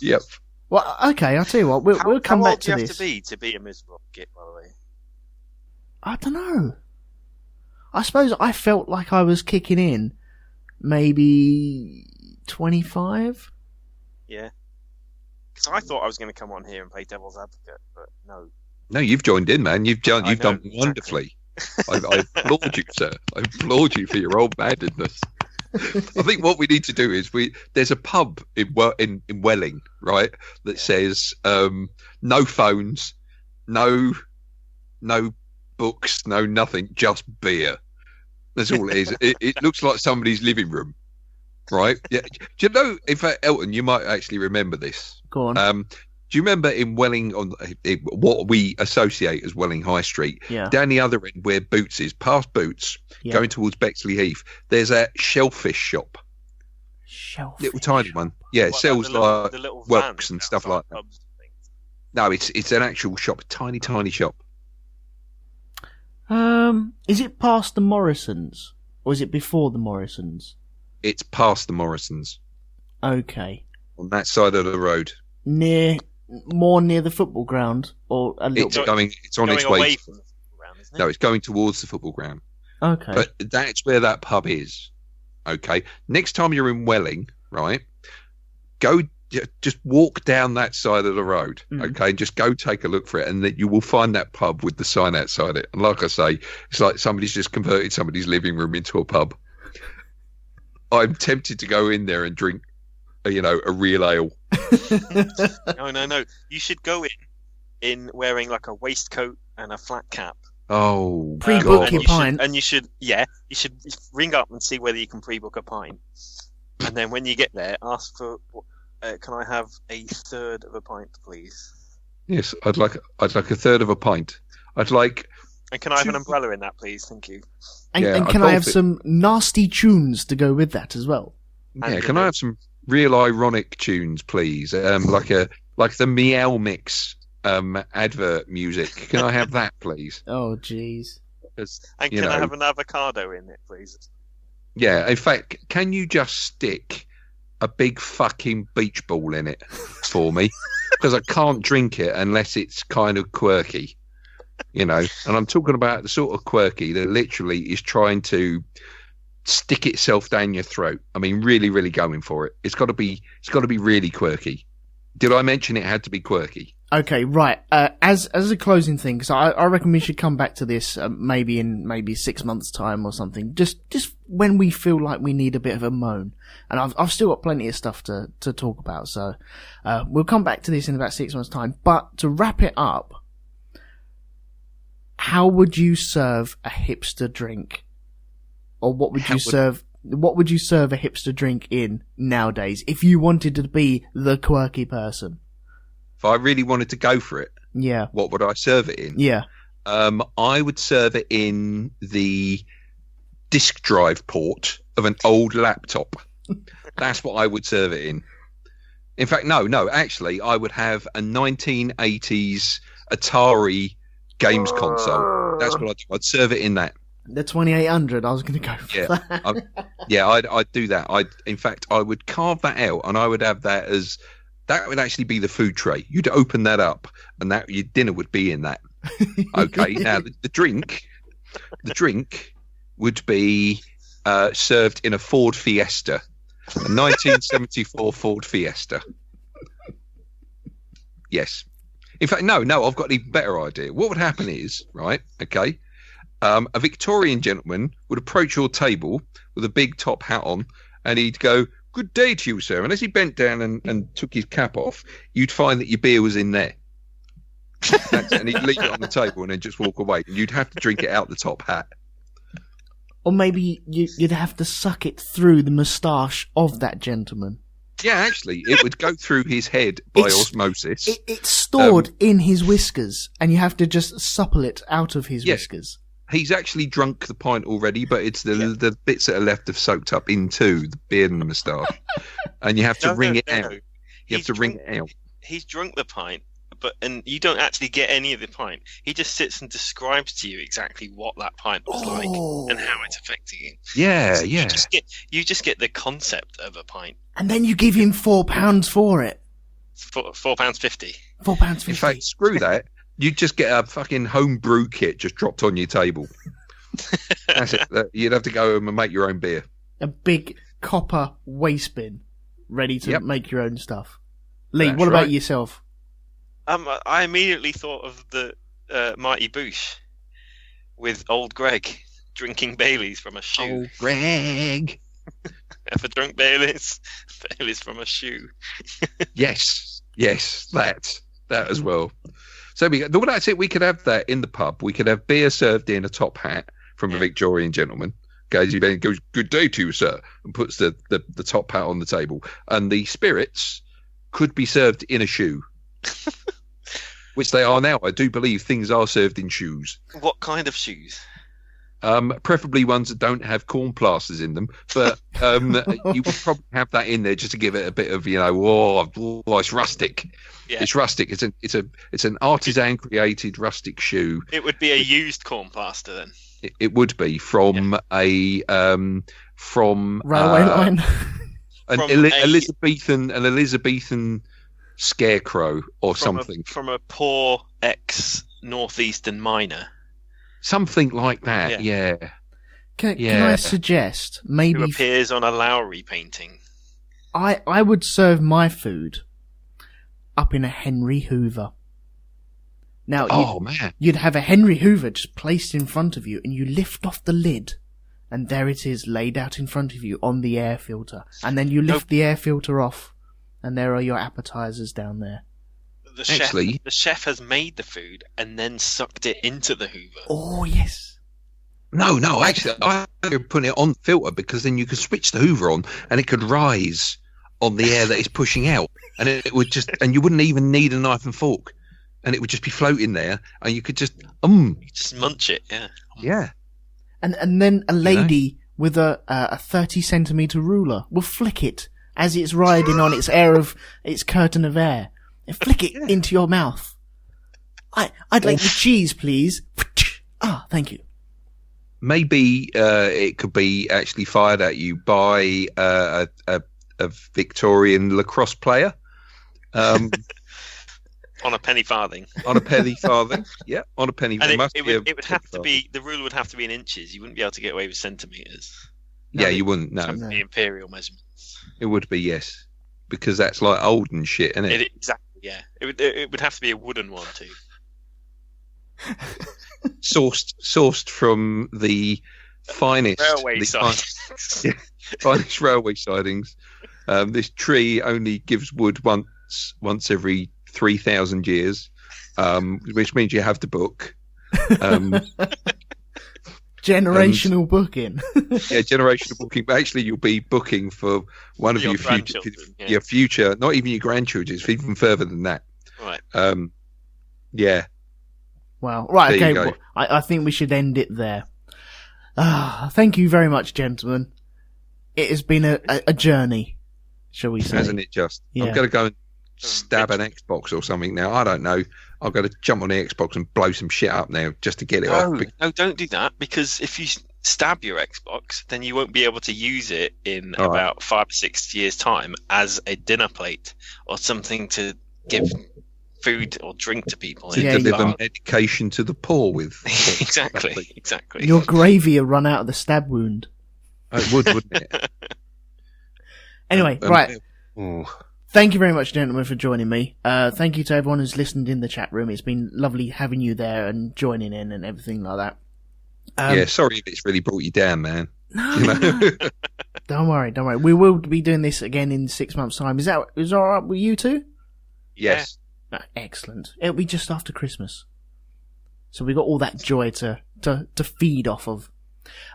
Yep. Well, okay, I'll tell you what. We'll come back to this. How old do you have to be a miserable git, by the way? I don't know. I suppose I felt like I was kicking in maybe 25. Yeah. Because I thought I was going to come on here and play devil's advocate, but no. No, you've joined in, man. You've done wonderfully. I applaud you, sir. I applaud you for your old-mindedness. I think what we need to do is there's a pub in Welling, right, that says no phones, no books, no nothing, just beer. That's all it is. It looks like somebody's living room, right? Yeah. Do you know? In fact, Elton, you might actually remember this. Go on. Do you remember in Welling, what we associate as Welling High Street? Yeah. Down the other end where Boots is, past Boots, going towards Bexley Heath, there's a shellfish shop. Shellfish? Little tiny one. Yeah, it sells like whelks and stuff like that. No, it's an actual shop, tiny shop. Is it past the Morrisons? Or is it before the Morrisons? It's past the Morrisons. Okay. On that side of the road. More near the football ground, or a little bit? It's on its way. Away from the football ground, isn't it? No, it's going towards the football ground. Okay. But that's where that pub is. Okay. Next time you're in Welling, right, just walk down that side of the road. Okay. Just go take a look for it, and then you will find that pub with the sign outside it. And like I say, it's like somebody's just converted somebody's living room into a pub. I'm tempted to go in there and drink, a real ale. No. You should go in wearing like a waistcoat and a flat cap. Oh, pre-book your pint. And you should ring up and see whether you can pre-book a pint. And then when you get there, ask for, can I have a third of a pint, please? Yes, I'd like a third of a pint. I'd like. And can I have an umbrella in that, please? Thank you. And can I have some nasty tunes to go with that as well? Yeah, can I have some real ironic tunes, please? Like the Meow Mix advert music. Can I have that, please? Oh, jeez. And can I have an avocado in it, please? Yeah, in fact, can you just stick a big fucking beach ball in it for me? Because I can't drink it unless it's kind of quirky, And I'm talking about the sort of quirky that literally is trying to stick itself down your throat. I mean, really, really going for it. It's got to be really quirky. Did I mention it had to be quirky? Okay, right. As a closing thing, because I reckon we should come back to this maybe in 6 months' time or something. Just when we feel like we need a bit of a moan, and I've still got plenty of stuff to talk about. So we'll come back to this in about 6 months' time. But to wrap it up, how would you serve a hipster drink? Or what would you serve a hipster drink in nowadays if you wanted to be the quirky person? If I really wanted to go for it, yeah, what would I serve it in? Yeah, I would serve it in the disk drive port of an old laptop. That's what I would serve it in. In fact, no, actually, I would have a 1980s Atari games console. That's what I'd do. I'd serve it in that. The 2800, I was going to go for that. I'd do that. In fact, I would carve that out, and I would have that as, that would actually be the food tray. You'd open that up, and that your dinner would be in that. Okay, now the drink would be served in a Ford Fiesta, a 1974 Ford Fiesta. Yes. In fact, no, I've got an even better idea. What would happen is, right, okay, a Victorian gentleman would approach your table with a big top hat on, and he'd go, "Good day to you, sir." And as he bent down and took his cap off, you'd find that your beer was in there. And he'd leave it on the table and then just walk away. And you'd have to drink it out the top hat. Or maybe you'd have to suck it through the moustache of that gentleman. Yeah, actually, it would go through his head by osmosis. It's stored in his whiskers, and you have to just supple it out of his whiskers. He's actually drunk the pint already, but it's the bits that are left have soaked up into the beard and the moustache. And you have to wring it out. You have to wring it out. He's drunk the pint, and you don't actually get any of the pint. He just sits and describes to you exactly what that pint was like and how it's affecting you. Yeah, so yeah. You just get the concept of a pint. And then you give him £4 for it. £4.50. £4.50. In fact, screw that. You just get a fucking home brew kit just dropped on your table. That's it. You'd have to go home and make your own beer. A big copper waste bin ready to make your own stuff. Lee, That's what about right. yourself? I immediately thought of the Mighty Boosh with old Greg drinking Baileys from a shoe. Oh, Greg. Ever drunk Baileys? Baileys from a shoe. Yes, that as well. So that's it. We could have that in the pub. We could have beer served in a top hat from a Victorian gentleman. He then goes, "Good day to you, sir," and puts the top hat on the table. And the spirits could be served in a shoe, which they are now. I do believe things are served in shoes. What kind of shoes? Preferably ones that don't have corn plasters in them, but you would probably have that in there just to give it a bit of, it's rustic. Yeah. It's rustic. It's an artisan created rustic shoe. It would be a used corn plaster then. It would be from railway line. Elizabethan scarecrow or something. From a poor ex-northeastern miner. Something like that, yeah. Can I suggest maybe... Who appears on a Lowry painting. I would serve my food up in a Henry Hoover. Now, you'd have a Henry Hoover just placed in front of you, and you lift off the lid, and there it is, laid out in front of you on the air filter. And then you lift the air filter off, and there are your appetizers down there. The chef has made the food and then sucked it into the Hoover. Oh, yes. No, actually, I could put it on the filter because then you could switch the Hoover on and it could rise on the air that it's pushing out. And it would just, and you wouldn't even need a knife and fork. And it would just be floating there and you could just, just munch it, yeah. Yeah. And then a lady with a 30-centimetre ruler will flick it as it's riding on its curtain of air. And flick it into your mouth. I'd like the cheese, please. Thank you. Maybe it could be actually fired at you by a Victorian lacrosse player. On a penny farthing. On a penny farthing. Yeah, on a penny. And it would have to be, the rule would have to be in inches. You wouldn't be able to get away with centimetres. Yeah, you wouldn't. No. The imperial measurements. It would be, yes, because that's like old and shit, isn't it? Exactly. Yeah, it would have to be a wooden one too. sourced from the finest railway sidings. Finest railway sidings. This tree only gives wood once every 3,000 years, which means you have to book. Generational booking. Yeah, generational booking. But actually, you'll be booking for one of your future, not even your grandchildren. It's even further than that. Right. Yeah. Well, right. Okay. Well, I think we should end it there. Thank you very much, gentlemen. It has been a journey, shall we say? Hasn't it just? Yeah. I'm going to go and stab an Xbox or something now. I don't know. I've got to jump on the Xbox and blow some shit up now just to get it off. No, don't do that, because if you stab your Xbox, then you won't be able to use it in about 5 or 6 years' time as a dinner plate or something to give food or drink to people. To deliver medication to the poor with. Exactly. Your gravy will run out of the stab wound. It would, wouldn't it? Anyway, right. Thank you very much, gentlemen, for joining me. Thank you to everyone who's listened in the chat room. It's been lovely having you there and joining in and everything like that. Sorry if it's really brought you down, man. No. Don't worry. We will be doing this again in 6 months' time. Is that all right with you two? Yes. Excellent. It'll be just after Christmas. So we've got all that joy to feed off of.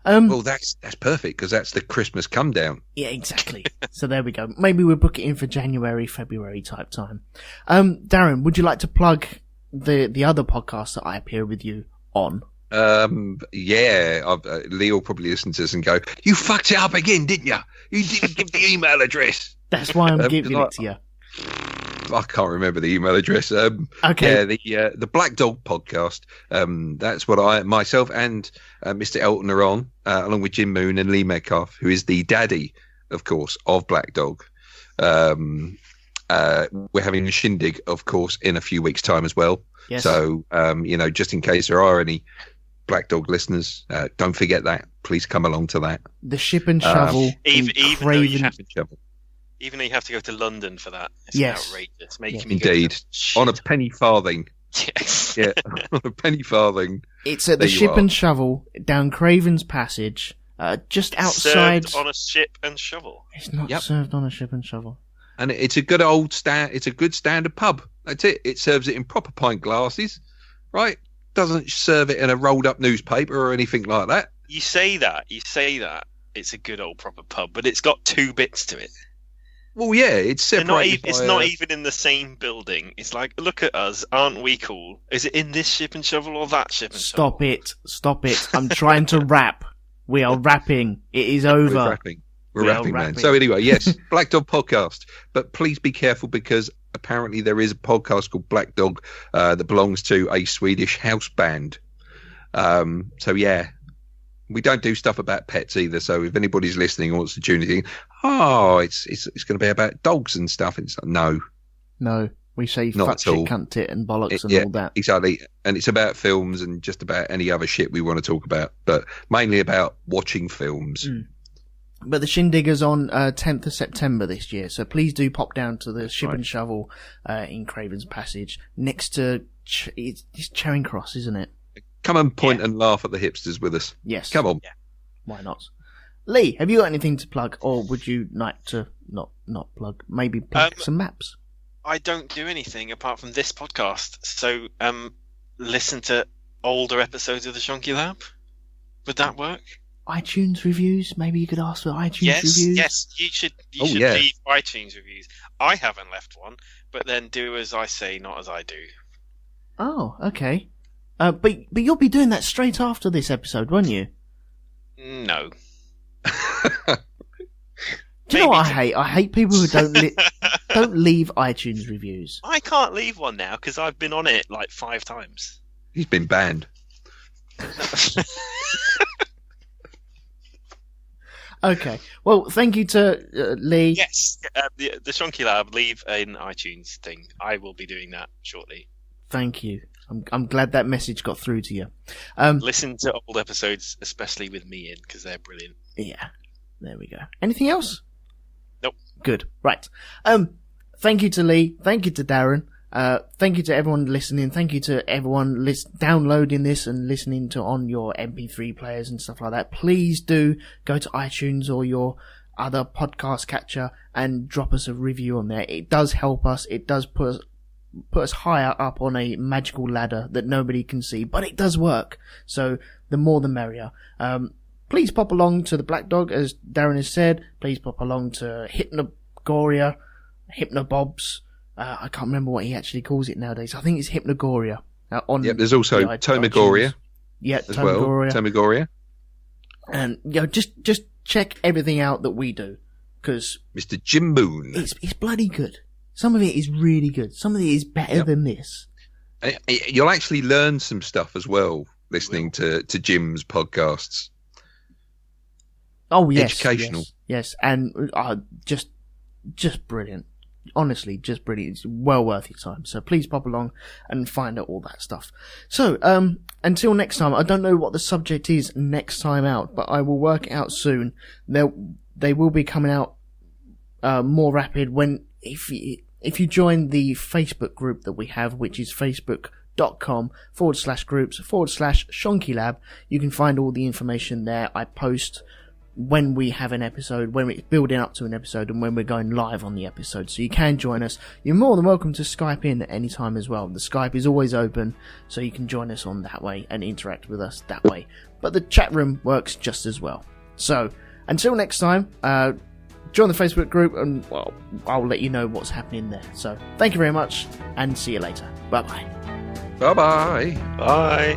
Well, that's perfect, because that's the Christmas come down. Yeah, exactly. So there we go. Maybe we'll book it in for January, February type time. Darren, would you like to plug the other podcast that I appear with you on? Yeah. Lee will probably listen to this and go, "You fucked it up again, didn't you? You didn't give the email address." That's why I'm giving it to you. I can't remember the email address. Okay. Yeah, the Black Dog podcast. That's what myself and Mr. Elton are on, along with Jim Moon and Lee Metcalf, who is the daddy, of course, of Black Dog. we're having a shindig, of course, in a few weeks' time as well. Yes. So, just in case there are any Black Dog listeners, don't forget that. Please come along to that. The Ship and Shovel. Even though you have Shovel. Even though you have to go to London for that. It's outrageous. Making me Indeed. On a penny farthing. Yes. Yeah, on a penny farthing. It's at the Ship and Shovel down Craven's Passage, just outside. Served on a ship and shovel. It's not served on a ship and shovel. And it's a good it's a good standard pub. That's it. It serves it in proper pint glasses, right? Doesn't serve it in a rolled up newspaper or anything like that. You say that. It's a good old proper pub, but it's got 2 bits to it. Well, yeah, it's separated. It's not even in the same building. It's like, look at us, aren't we cool? Is it in this ship and shovel or that ship and shovel? Stop it. I'm trying to rap. We are rapping. It is over. We're rapping, man. So anyway, yes, Black Dog Podcast. But please be careful because apparently there is a podcast called Black Dog that belongs to a Swedish house band. So yeah, we don't do stuff about pets either. So if anybody's listening and wants to tune in, it's going to be about dogs and stuff. It's like, no, we say fuck shit, cunt, tit, and bollocks and all that. Exactly, and it's about films and just about any other shit we want to talk about, but mainly about watching films. But the shindig is on 10th of September this year, so please do pop down to the Ship and Shovel in Craven's Passage next to it's Charing Cross, isn't it? Come and point and laugh at the hipsters with us. Yes. Come on. Yeah. Why not? Lee, have you got anything to plug, or would you like to not plug? Maybe plug some maps. I don't do anything apart from this podcast, so listen to older episodes of the Shonky Lab. Would that work? iTunes reviews? Maybe you could ask for iTunes reviews? Yes, you should leave iTunes reviews. I haven't left one, but then do as I say, not as I do. Oh, okay. But you'll be doing that straight after this episode, won't you? No. Do you know what I hate? I hate people who don't leave iTunes reviews. I can't leave one now because I've been on it like 5 times. He's been banned. Okay. Well, thank you to Lee. Yes, the Shonky Lab, leave an iTunes thing. I will be doing that shortly. Thank you. I'm glad that message got through to you. Listen to old episodes, especially with me in, because they're brilliant. Yeah. There we go. Anything else? Nope. Good. Right. Thank you to Lee. Thank you to Darren. Thank you to everyone listening. Thank you to everyone downloading this and listening to on your MP3 players and stuff like that. Please do go to iTunes or your other podcast catcher and drop us a review on there. It does help us. It does put us higher up on a magical ladder that nobody can see, but it does work. So the more the merrier. Please pop along to the Black Dog, as Darren has said. Please pop along to Hypnagoria, Hypnobobs. I can't remember what he actually calls it nowadays. I think it's Hypnagoria. There's also Tomagoria. Yeah, Tomagoria. Tomagoria. And just check everything out that we do, because Mr. Jim Moon. It's bloody good. Some of it is really good. Some of it is better than this. You'll actually learn some stuff as well listening to Jim's podcasts. Oh yes, educational. Yes, and just brilliant. Honestly, just brilliant. It's well worth your time. So please pop along and find out all that stuff. So, until next time, I don't know what the subject is next time out, but I will work it out soon. They will be coming out more rapid if you join the Facebook group that we have, which is facebook.com/groups/Shonky Lab. You can find all the information there. I post when we have an episode, when it's building up to an episode, and when we're going live on the episode. So you can join us. You're more than welcome to Skype in at any time as well. The Skype is always open, so you can join us on that way and interact with us that way. But the chat room works just as well. So, until next time, join the Facebook group, and well, I'll let you know what's happening there. So, thank you very much, and see you later. Bye-bye. Bye-bye. Bye.